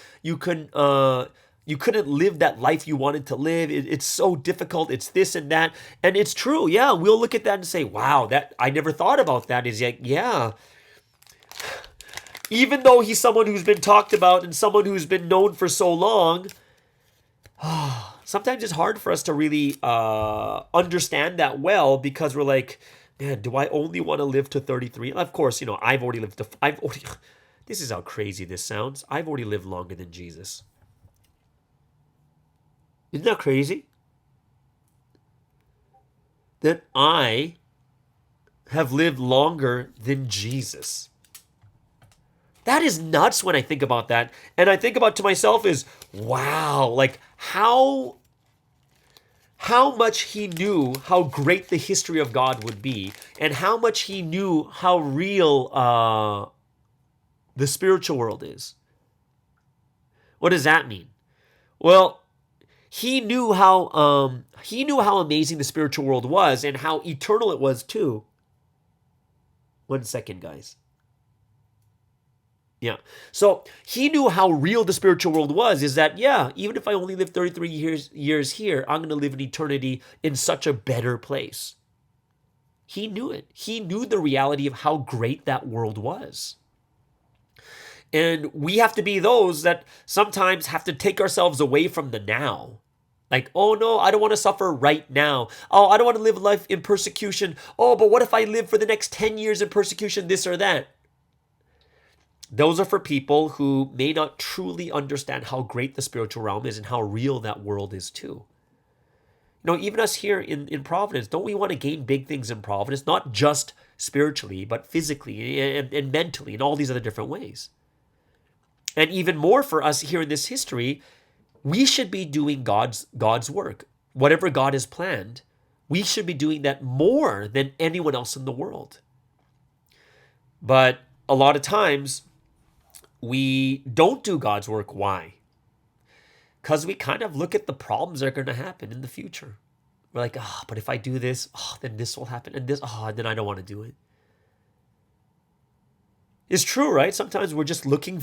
live that life you wanted to live. It's so difficult. It's this and that. And it's true. Yeah. We'll look at that and say, wow, that I never thought about that. Is like, yeah, even though he's someone who's been talked about and someone who's been known for so long, sometimes it's hard for us to really understand that well, because we're like, man, do I only want to live to 33? Of course, this is how crazy this sounds. I've already lived longer than Jesus. Isn't that crazy? That I have lived longer than Jesus. That is nuts when I think about that. And I think about to myself is, wow, like how much he knew how great the history of God would be, and how much he knew how real the spiritual world is. What does that mean? Well, he knew how amazing the spiritual world was and how eternal it was too. 1 second, guys. Yeah. So he knew how real the spiritual world was, is that, yeah, even if I only live 33 years here, I'm going to live an eternity in such a better place. He knew it. He knew the reality of how great that world was. And we have to be those that sometimes have to take ourselves away from the now. Like, oh no, I don't want to suffer right now. Oh, I don't want to live life in persecution. Oh, but what if I live for the next 10 years in persecution, this or that? Those are for people who may not truly understand how great the spiritual realm is and how real that world is too. You know, even us here in Providence, don't we want to gain big things in Providence? Not just spiritually, but physically and mentally and all these other different ways. And even more for us here in this history, we should be doing God's work. Whatever God has planned, we should be doing that more than anyone else in the world. But a lot of times, we don't do God's work. Why? Because we kind of look at the problems that are going to happen in the future. We're like, but if I do this, then this will happen. And this, then I don't want to do it. It's true, right? Sometimes we're just looking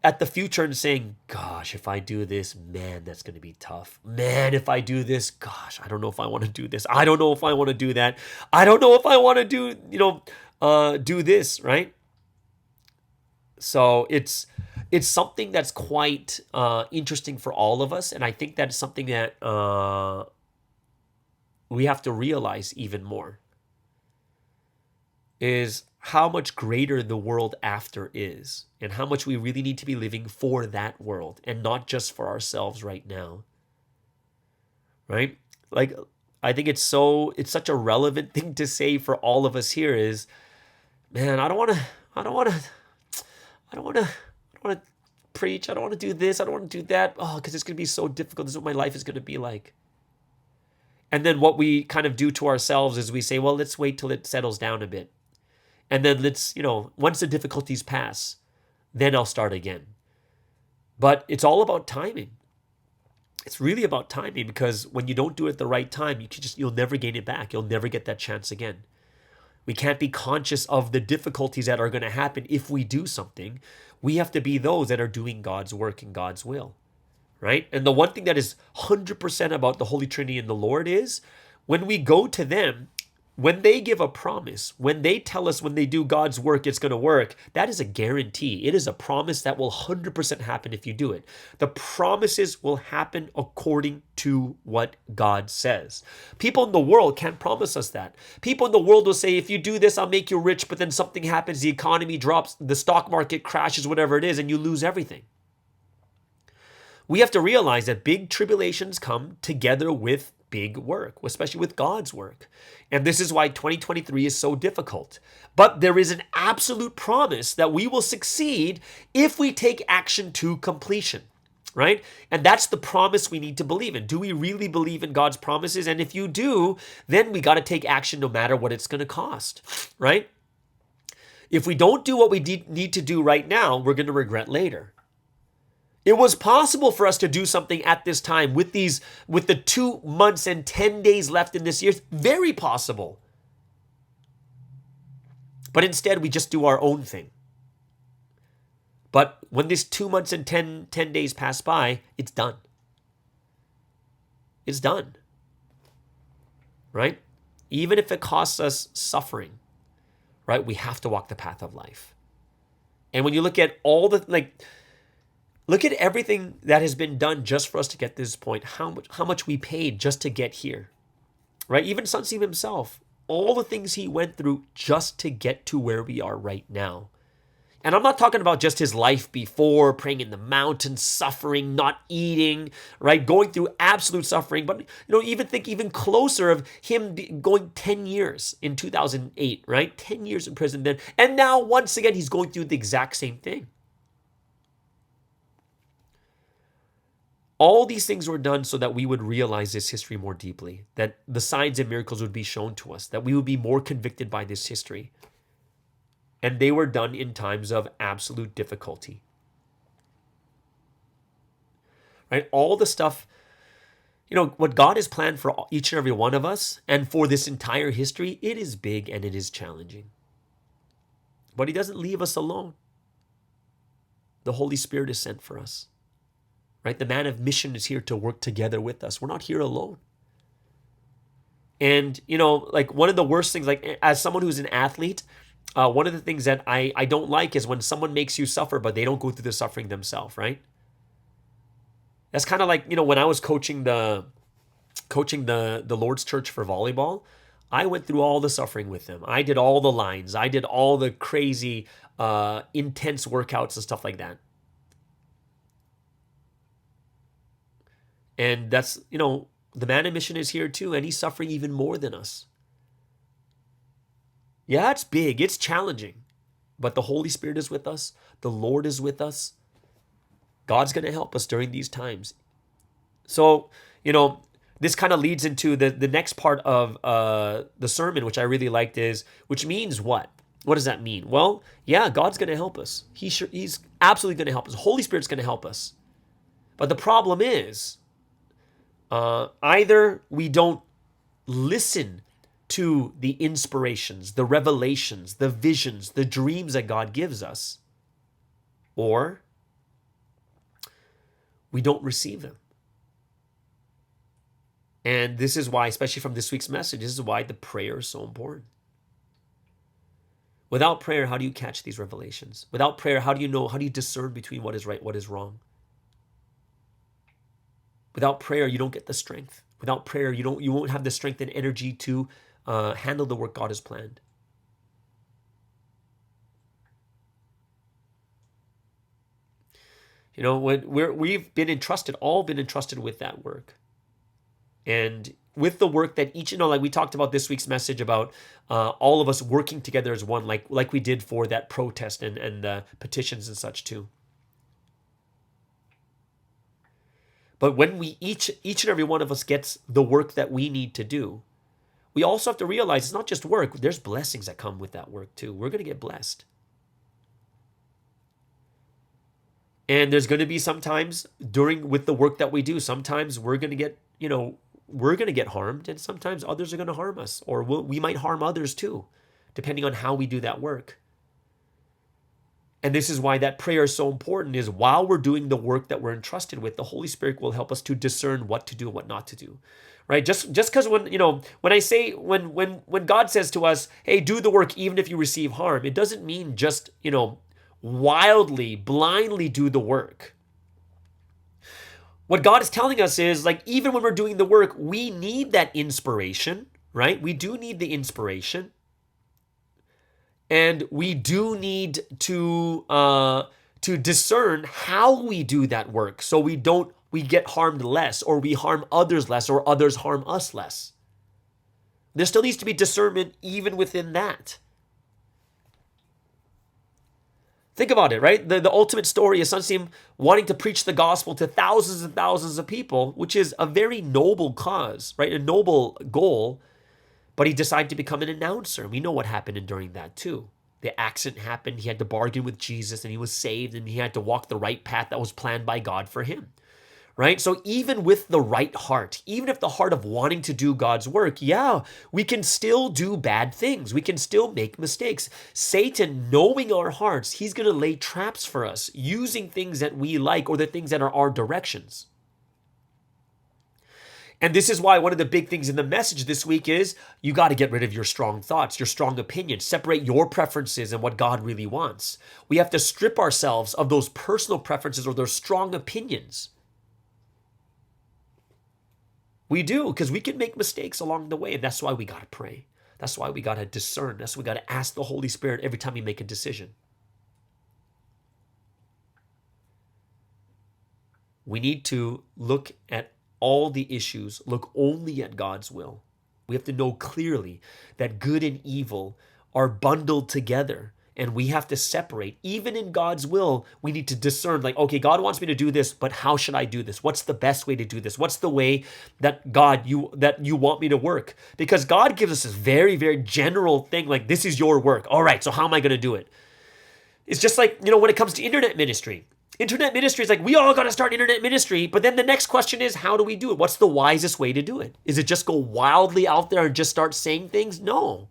at the future and saying, gosh, if I do this, man, that's going to be tough. Man, if I do this, gosh, I don't know if I want to do this. I don't know if I want to do that. I don't know if I want to do this, right? So it's something that's quite interesting for all of us. And I think that's something that we have to realize even more, is how much greater the world after is, and how much we really need to be living for that world and not just for ourselves right now. Right? Like, I think it's such a relevant thing to say for all of us here is, man, I don't want to preach. I don't want to do this. I don't want to do that. Because it's going to be so difficult. This is what my life is going to be like. And then what we kind of do to ourselves is we say, well, let's wait till it settles down a bit. And then let's, once the difficulties pass, then I'll start again. But it's all about timing. It's really about timing, because when you don't do it at the right time, you'll never gain it back. You'll never get that chance again. We can't be conscious of the difficulties that are going to happen if we do something. We have to be those that are doing God's work and God's will, right? And the one thing that is 100% about the Holy Trinity and the Lord is, when we go to them, when they give a promise, when they tell us when they do God's work, it's going to work, that is a guarantee. It is a promise that will 100% happen if you do it. The promises will happen according to what God says. People in the world can't promise us that. People in the world will say, if you do this, I'll make you rich, but then something happens, the economy drops, the stock market crashes, whatever it is, and you lose everything. We have to realize that big tribulations come together with big work, especially with God's work. And this is why 2023 is so difficult. But there is an absolute promise that we will succeed if we take action to completion, right? And that's the promise we need to believe in. Do we really believe in God's promises? And if you do, then we got to take action no matter what it's going to cost, right? If we don't do what we need to do right now, we're going to regret later. It was possible for us to do something at this time with the 2 months and 10 days left in this year. Very possible. But instead, we just do our own thing. But when this 2 months and 10 days pass by, it's done. It's done. Right? Even if it costs us suffering, right? We have to walk the path of life. And when you look at all look at everything that has been done just for us to get to this point, how much we paid just to get here, right? Even Sunseem himself, all the things he went through just to get to where we are right now. And I'm not talking about just his life before, praying in the mountains, suffering, not eating, right? Going through absolute suffering. But, even think even closer of him going 10 years in 2008, right? 10 years in prison then. And now, once again, he's going through the exact same thing. All these things were done so that we would realize this history more deeply, that the signs and miracles would be shown to us, that we would be more convicted by this history. And they were done in times of absolute difficulty. Right? All the stuff, what God has planned for each and every one of us and for this entire history, it is big and it is challenging. But he doesn't leave us alone. The Holy Spirit is sent for us. Right? The man of mission is here to work together with us. We're not here alone. And, one of the worst things, as someone who's an athlete, one of the things that I don't like is when someone makes you suffer, but they don't go through the suffering themselves, right? That's kind of like, when I was coaching the Lord's Church for volleyball, I went through all the suffering with them. I did all the lines. I did all the crazy, intense workouts and stuff like that. And that's, the man in mission is here too, and he's suffering even more than us. Yeah, it's big, it's challenging, but the Holy Spirit is with us. The Lord is with us. God's going to help us during these times. So, this kind of leads into the next part of the sermon, which I really liked which means what? What does that mean? Well, yeah, God's going to help us. He's absolutely going to help us. The Holy Spirit's going to help us. But the problem is, either we don't listen to the inspirations, the revelations, the visions, the dreams that God gives us, or we don't receive them. And this is why, especially from this week's message, this is why the prayer is so important. Without prayer, how do you catch these revelations? Without prayer, how do you discern between what is right, what is wrong? Without prayer, you don't get the strength. Without prayer, you won't have the strength and energy to handle the work God has planned. When we've been entrusted, all been entrusted with that work. And with the work that like we talked about this week's message about all of us working together as one, like we did for that protest and the petitions and such too. But when we each and every one of us gets the work that we need to do, we also have to realize it's not just work. There's blessings that come with that work too. We're going to get blessed. And there's going to be sometimes with the work that we do, sometimes we're going to get harmed, and sometimes others are going to harm us, or we might harm others too, depending on how we do that work. And this is why that prayer is so important, is while we're doing the work that we're entrusted with, the Holy Spirit will help us to discern what to do and what not to do. Right? Just because when God says to us, hey, do the work even if you receive harm, it doesn't mean just, wildly, blindly do the work. What God is telling us is, even when we're doing the work, we need that inspiration, right? We do need the inspiration. And we do need to discern how we do that work, so we get harmed less, or we harm others less, or others harm us less. There still needs to be discernment even within that. Think about it, right? The ultimate story is Sunsim wanting to preach the gospel to thousands and thousands of people, which is a very noble cause, right? A noble goal. But he decided to become an announcer. We know what happened during that too. The accident happened. He had to bargain with Jesus, and he was saved, and he had to walk the right path that was planned by God for him. Right? So even with the right heart, even if the heart of wanting to do God's work, yeah, we can still do bad things. We can still make mistakes. Satan, knowing our hearts, he's going to lay traps for us, using things that we like or the things that are our directions. And this is why one of the big things in the message this week is you got to get rid of your strong thoughts, your strong opinions, separate your preferences and what God really wants. We have to strip ourselves of those personal preferences or those strong opinions. We do, because we can make mistakes along the way, and that's why we got to pray. That's why we got to discern. That's why we got to ask the Holy Spirit every time we make a decision. We need to look at all the issues, look only at God's will. We have to know clearly that good and evil are bundled together, and we have to separate. Even in God's will, we need to discern, like, okay, God wants me to do this, but how should I do this? What's the best way to do this? What's the way that God, you want me to work? Because God gives us this very, very general thing, like, this is your work. All right, so how am I going to do it? It's just like, when it comes to internet ministry. Internet ministry is like, we all got to start internet ministry, but then the next question is, how do we do it? What's the wisest way to do it? Is it just go wildly out there and just start saying things? No.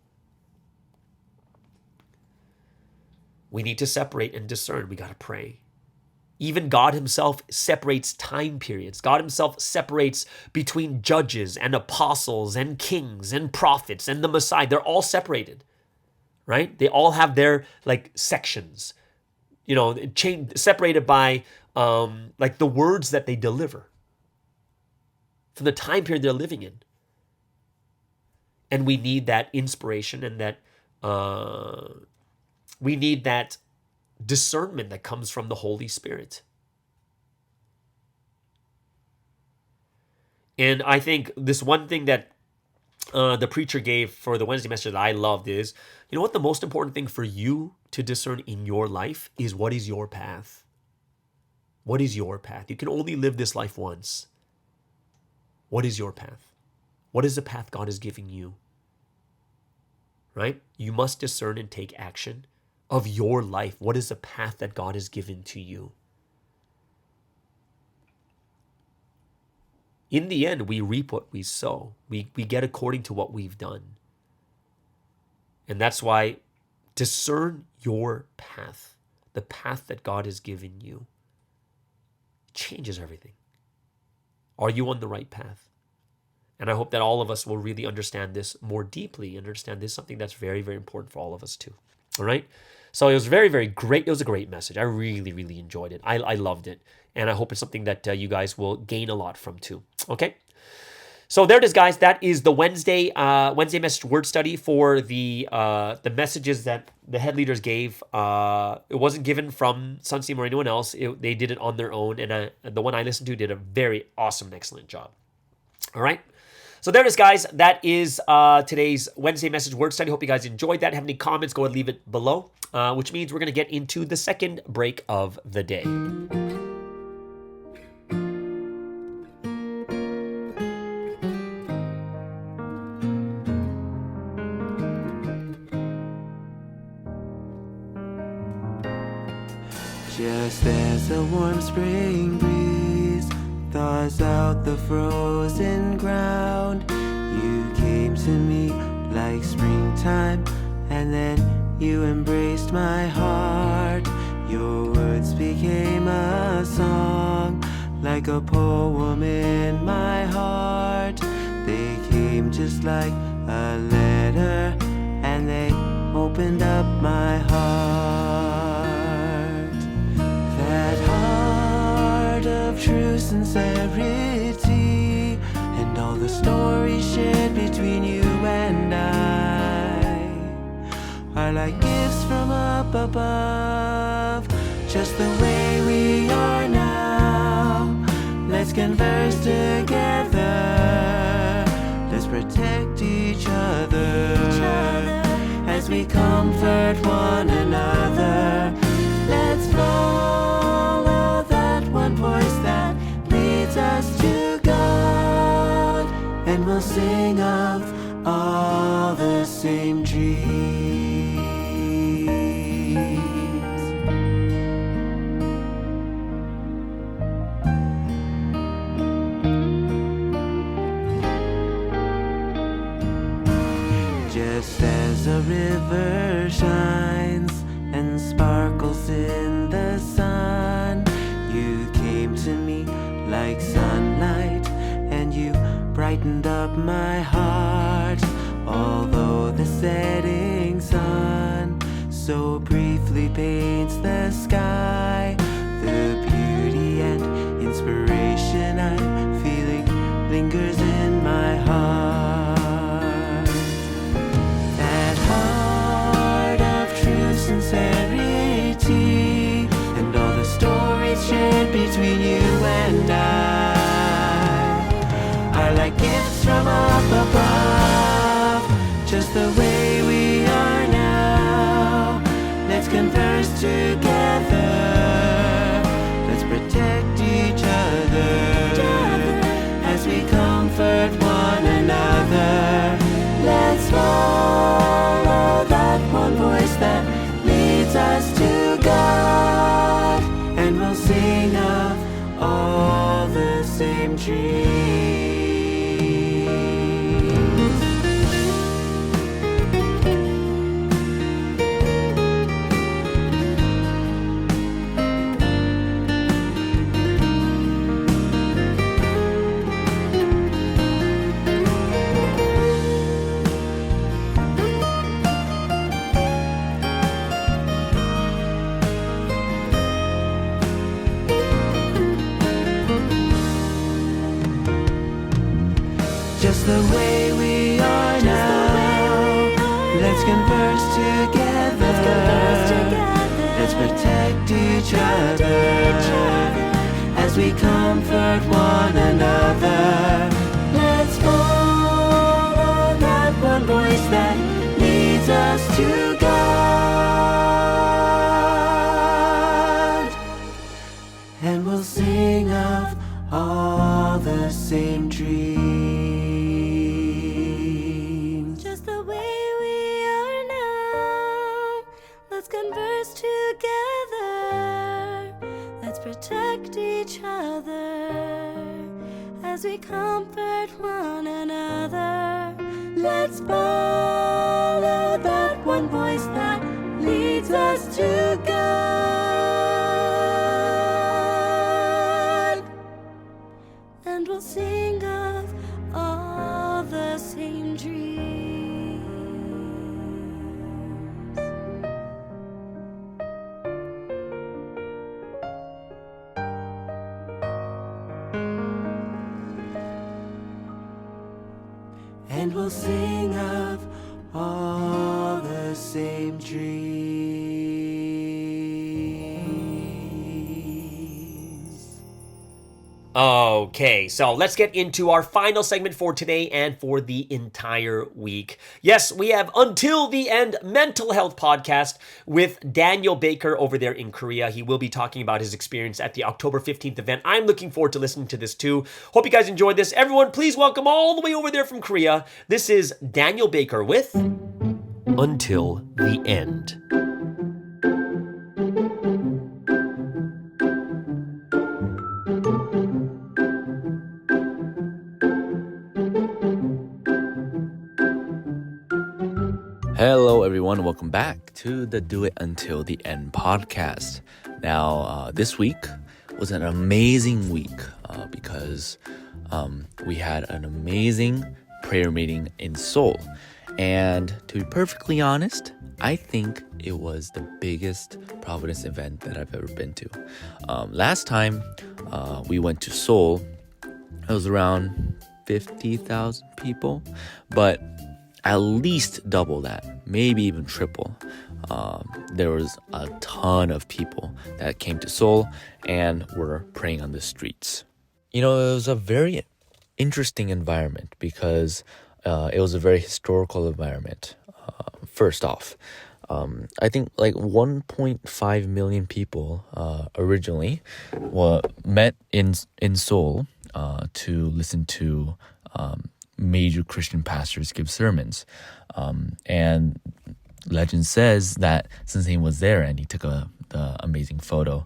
We need to separate and discern. We got to pray. Even God himself separates time periods. God himself separates between judges and apostles and kings and prophets and the Messiah. They're all separated, right? They all have their sections, separated by the words that they deliver from the time period they're living in. And we need that inspiration and that we need that discernment that comes from the Holy Spirit. And I think this one thing that the preacher gave for the Wednesday message that I loved is, what the most important thing for you to discern in your life is, what is your path? What is your path? You can only live this life once. What is your path? What is the path God is giving you? Right? You must discern and take action of your life. What is the path that God has given to you? In the end, we reap what we sow. We get according to what we've done. And that's why discern your path, the path that God has given you. It changes everything. Are you on the right path? And I hope that all of us will really understand this more deeply and understand this is something that's very, very important for all of us too. All right? So it was very, very great. It was a great message. I really, really enjoyed it. I loved it. And I hope it's something that you guys will gain a lot from too. Okay? So there it is, guys. That is the Wednesday message word study for the messages that the head leaders gave. It wasn't given from Sunseam or anyone else. They did it on their own. And the one I listened to did a very awesome and excellent job. All right? So there it is, guys. That is today's Wednesday message word study. Hope you guys enjoyed that. Have any comments, go ahead and leave it below, which means we're going to get into the second break of the day. Just as a warm spring breeze thaws out the frozen ground, you came to me like springtime, and then you embraced my heart. Your words became a song, like a poem in my heart. They came just like a letter, and they opened up my heart. That heart of true sincerity, and all the stories shared between you and I are like gifts from up above, just the way we are now. Let's converse together, let's protect each other as we comfort one another. Let's follow that one voice that leads us to God, and we'll sing of all the same dreams. Just as a river shines and sparkles in the sun, you came to me like sunlight, and you brightened up my heart. Although the setting sun so briefly paints the sky, the beauty and inspiration I'm feeling lingers in my heart. That heart of true sincerity, and all the stories shared between you and and I are like gifts from up above, just the way we are now. Let's converse together, let's protect each other as we comfort one another. Let's follow that one voice that leads us to God, and we'll sing of all the same dreams. Just the way we are now. Let's converse together. Let's protect each other as we comfort one another. Let's follow that one voice that leads us to God, and we'll sing of all the same dreams. Just the way we are now. Let's converse together. Let's protect each other as we comfort one another. Let's follow that one voice that leads us to God, and we'll sing of all the same dreams. And we'll sing of all the same dreams. Okay, so let's get into our final segment for today and for the entire week. Yes, we have Until the End Mental Health Podcast with Daniel Baker over there in Korea. He will be talking about his experience at the October 15th event. I'm looking forward to listening to this too. Hope you guys enjoyed this. Everyone, please welcome all the way over there from Korea. This is Daniel Baker with Until the End. Hello, everyone. Welcome back to the Do It Until the End podcast. Now, this week was an amazing week because we had an amazing prayer meeting in Seoul. And to be perfectly honest, I think it was the biggest Providence event that I've ever been to. Last time we went to Seoul, it was around 50,000 people, but at least double that, maybe even triple. There was a ton of people that came to Seoul and were praying on the streets. You know, it was a very interesting environment because it was a very historical environment. First off, I think like 1.5 million people originally met in Seoul to listen to major Christian pastors give sermons. And legend says that Sensei was there and he took the amazing photo,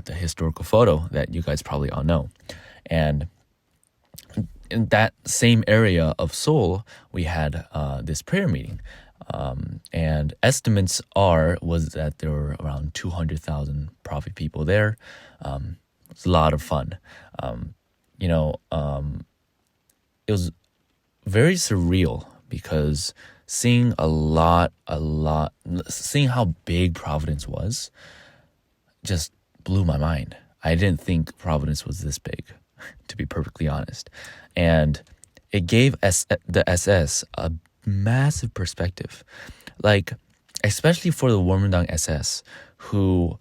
the historical photo that you guys probably all know. And in that same area of Seoul, we had this prayer meeting. And estimates was that there were around 200,000 Provi people there. It was a lot of fun. It was very surreal because seeing seeing how big Providence was just blew my mind. I didn't think Providence was this big, to be perfectly honest. And it gave the SS a massive perspective. Like, especially for the Warmerdang SS, who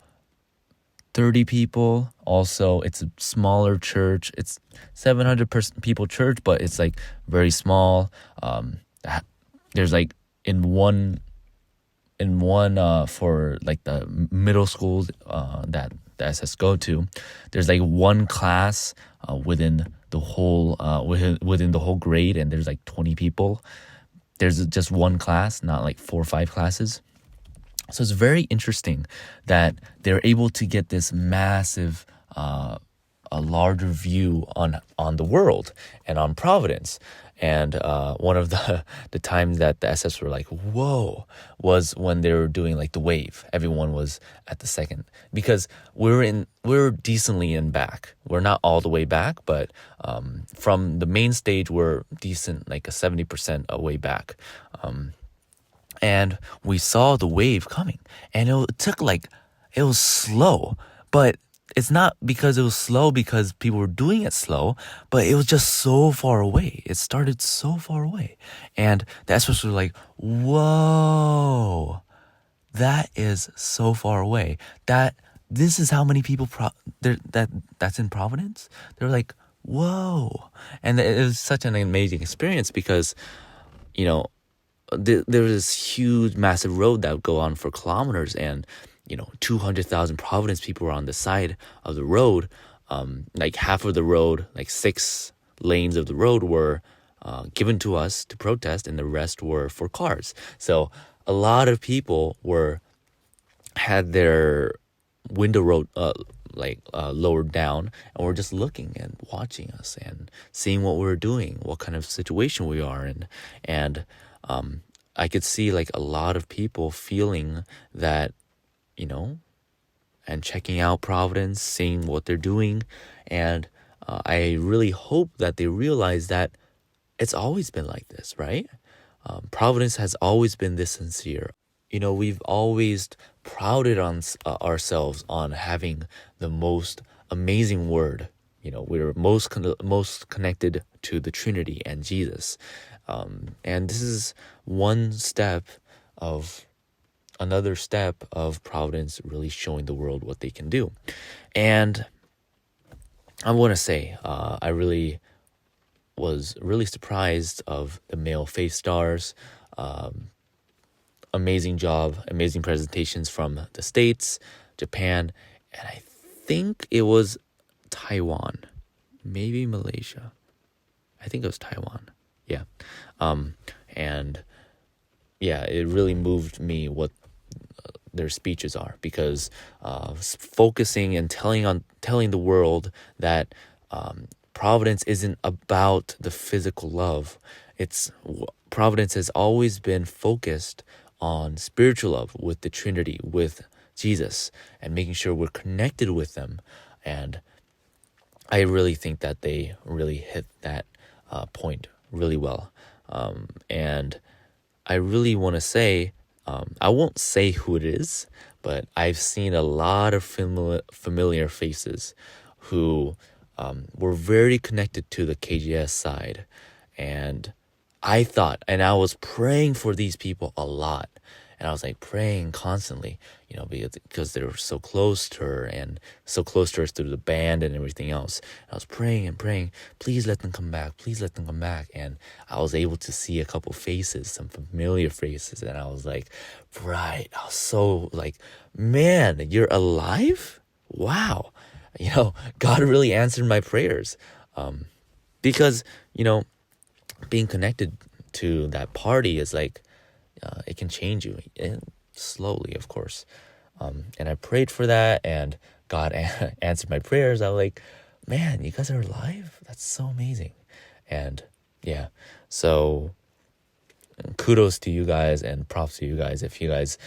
30 people. Also, it's a smaller church. It's 700 people church, but it's like very small. There's like in one for like the middle schools that the SS go to, there's like one class within the whole within the whole grade, and there's like 20 people. There's just one class, not like 4 or 5 classes. So it's very interesting that they're able to get this massive, a larger view on the world and on Providence. And one of the times that the SS were like, whoa, was when they were doing like the wave. Everyone was at the second, because we're decently in back. We're not all the way back, but from the main stage, we're decent, like a 70% away back. And we saw the wave coming, and it was slow, but it's not because it was slow because people were doing it slow, but it was just so far away. It started so far away. And the experts were like, whoa, that is so far away. This is how many people that's in Providence? They're like, whoa. And it was such an amazing experience because, there was this huge, massive road that would go on for kilometers, and 200,000 Providence people were on the side of the road. Like half of the road, like 6 lanes of the road were given to us to protest, and the rest were for cars. So a lot of people had their window lowered down, and were just looking and watching us and seeing what we were doing, what kind of situation we are in. And I could see like a lot of people feeling that, and checking out Providence, seeing what they're doing. And I really hope that they realize that it's always been like this, right? Providence has always been this sincere. We've always prided on ourselves on having the most amazing word. We're most connected to the Trinity and Jesus. And this is another step of Providence really showing the world what they can do. And I want to say, I really was really surprised of the male faith stars. Amazing job, amazing presentations from the States, Japan, and I think it was Taiwan, maybe Malaysia. I think it was Taiwan. Yeah. And yeah, it really moved me what their speeches are, because focusing and telling the world that Providence isn't about the physical love. Providence has always been focused on spiritual love with the Trinity, with Jesus, and making sure we're connected with them. And I really think that they really hit that point really well. And I really want to say, I won't say who it is, but I've seen a lot of familiar faces who were very connected to the KGS side. And I was praying for these people a lot. And I was like praying constantly, because they were so close to her and so close to us through the band and everything else. And I was praying and praying, please let them come back. Please let them come back. And I was able to see a couple faces, some familiar faces. And I was like, right. I was so like, man, you're alive? Wow. God really answered my prayers. Because, being connected to that party is like, it can change you, and slowly, of course. And I prayed for that, and God answered my prayers. I was like, man, you guys are alive? That's so amazing. And yeah, so kudos to you guys and props to you guys if you guys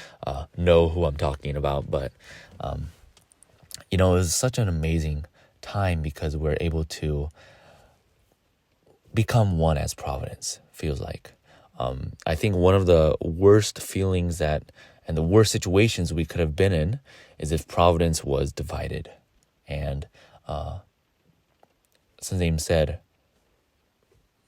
know who I'm talking about. But, it was such an amazing time because we're able to become one as Providence, feels like. I think one of the worst feelings and the worst situations we could have been in is if Providence was divided. And Sanzim said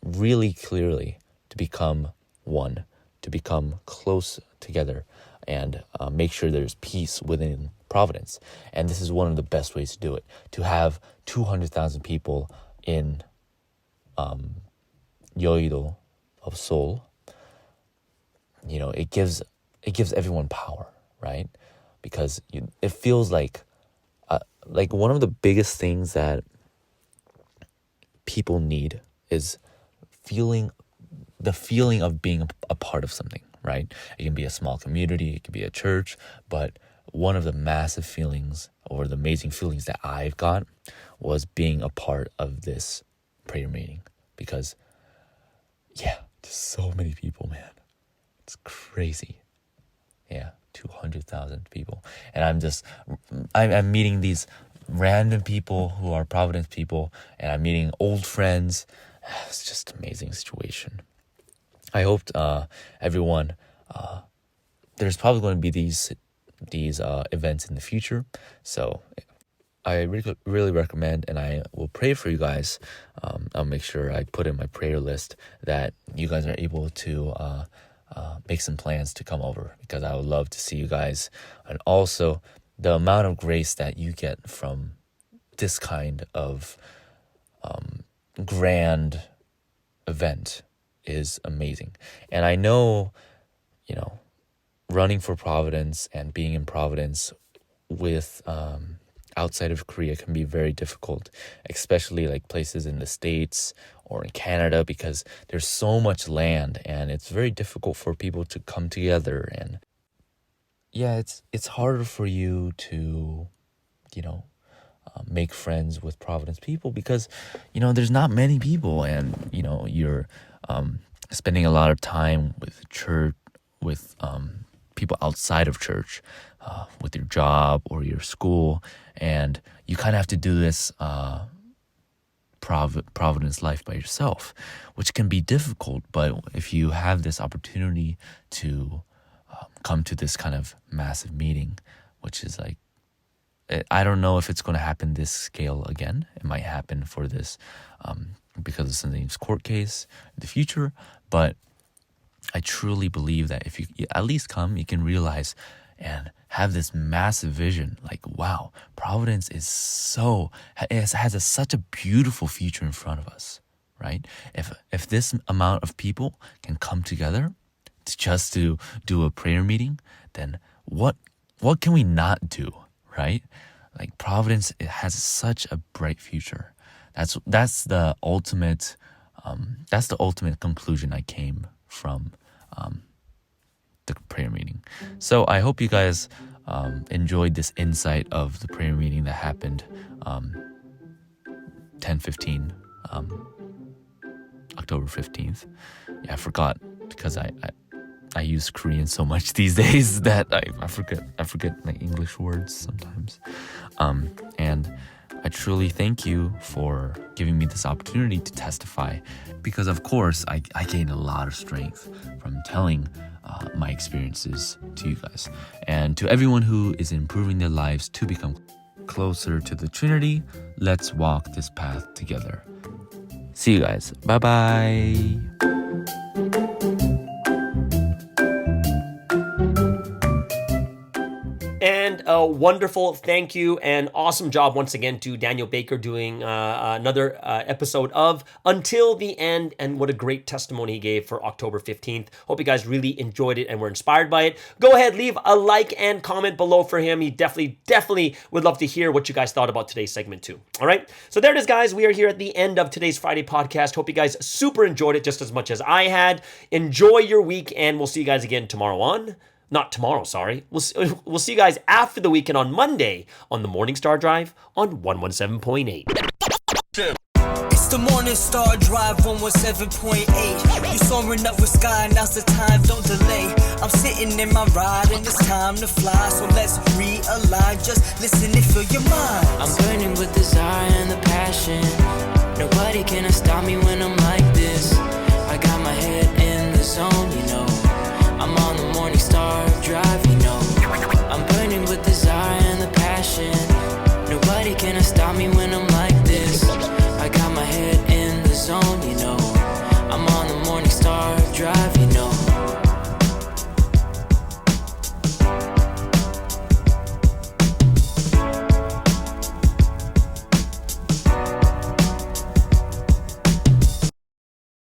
really clearly to become one, to become close together, and make sure there's peace within Providence. And this is one of the best ways to do it. To have 200,000 people in Yeouido of Seoul, it gives everyone power, right? Because it feels like one of the biggest things that people need is the feeling of being a part of something, right? It can be a small community, it can be a church, but one of the massive feelings or the amazing feelings that I've got was being a part of this prayer meeting, because there's so many people, man. It's crazy. 200,000 people. And I'm meeting these random people who are Providence people, and I'm meeting old friends. It's just an amazing situation. I hoped everyone, there's probably going to be these events in the future. So I really recommend, and I will pray for you guys. I'll make sure I put in my prayer list that you guys are able to make some plans to come over, because I would love to see you guys. And also the amount of grace that you get from this kind of grand event is amazing. And I know, running for Providence and being in Providence with outside of Korea can be very difficult, especially like places in the States or in Canada, because there's so much land and it's very difficult for people to come together. And it's harder for you to make friends with Providence people, because there's not many people, and you're spending a lot of time with church, with people outside of church, with your job or your school, and you kind of have to do this Providence life by yourself, which can be difficult. But if you have this opportunity to come to this kind of massive meeting, which is like, I don't know if it's going to happen this scale again. It might happen for this because of something's court case in the future, but I truly believe that if you at least come, you can realize and have this massive vision, like, wow, Providence is has such a beautiful future in front of us, right? If this amount of people can come together just to do a prayer meeting, then what can we not do, right? Like, Providence, it has such a bright future. That's the ultimate conclusion I came from the prayer meeting. So I hope you guys enjoyed this insight of the prayer meeting that happened 10/15, October 15th. Yeah, I forgot, because I use Korean so much these days that I forget my English words sometimes. And I truly thank you for giving me this opportunity to testify, because of course I gained a lot of strength from telling my experiences to you guys. And to everyone who is improving their lives to become closer to the Trinity, let's walk this path together. See you guys. Bye-bye. And a wonderful thank you and awesome job once again to Daniel Baker doing another episode of Until the End, and what a great testimony he gave for October 15th. Hope you guys really enjoyed it and were inspired by it. Go ahead, leave a like and comment below for him. He definitely would love to hear what you guys thought about today's segment too. All right, so there it is, guys. We are here at the end of today's Friday podcast. Hope you guys super enjoyed it just as much as I had. Enjoy your week, and we'll see you guys again tomorrow on... Not tomorrow, sorry. We'll see you guys after the weekend on Monday on the Morning Star Drive on 117.8. It's the Morning Star Drive 117.8. You soaring up with sky, now's the time, don't delay. I'm sitting in my ride and it's time to fly. So let's realign, just listen and feel your mind. I'm burning with desire and the passion. Nobody can stop me when I'm like this. I got my head in the zone, you know. I'm on the Morning Star Drive, you know. I'm burning with desire and the passion. Nobody can stop me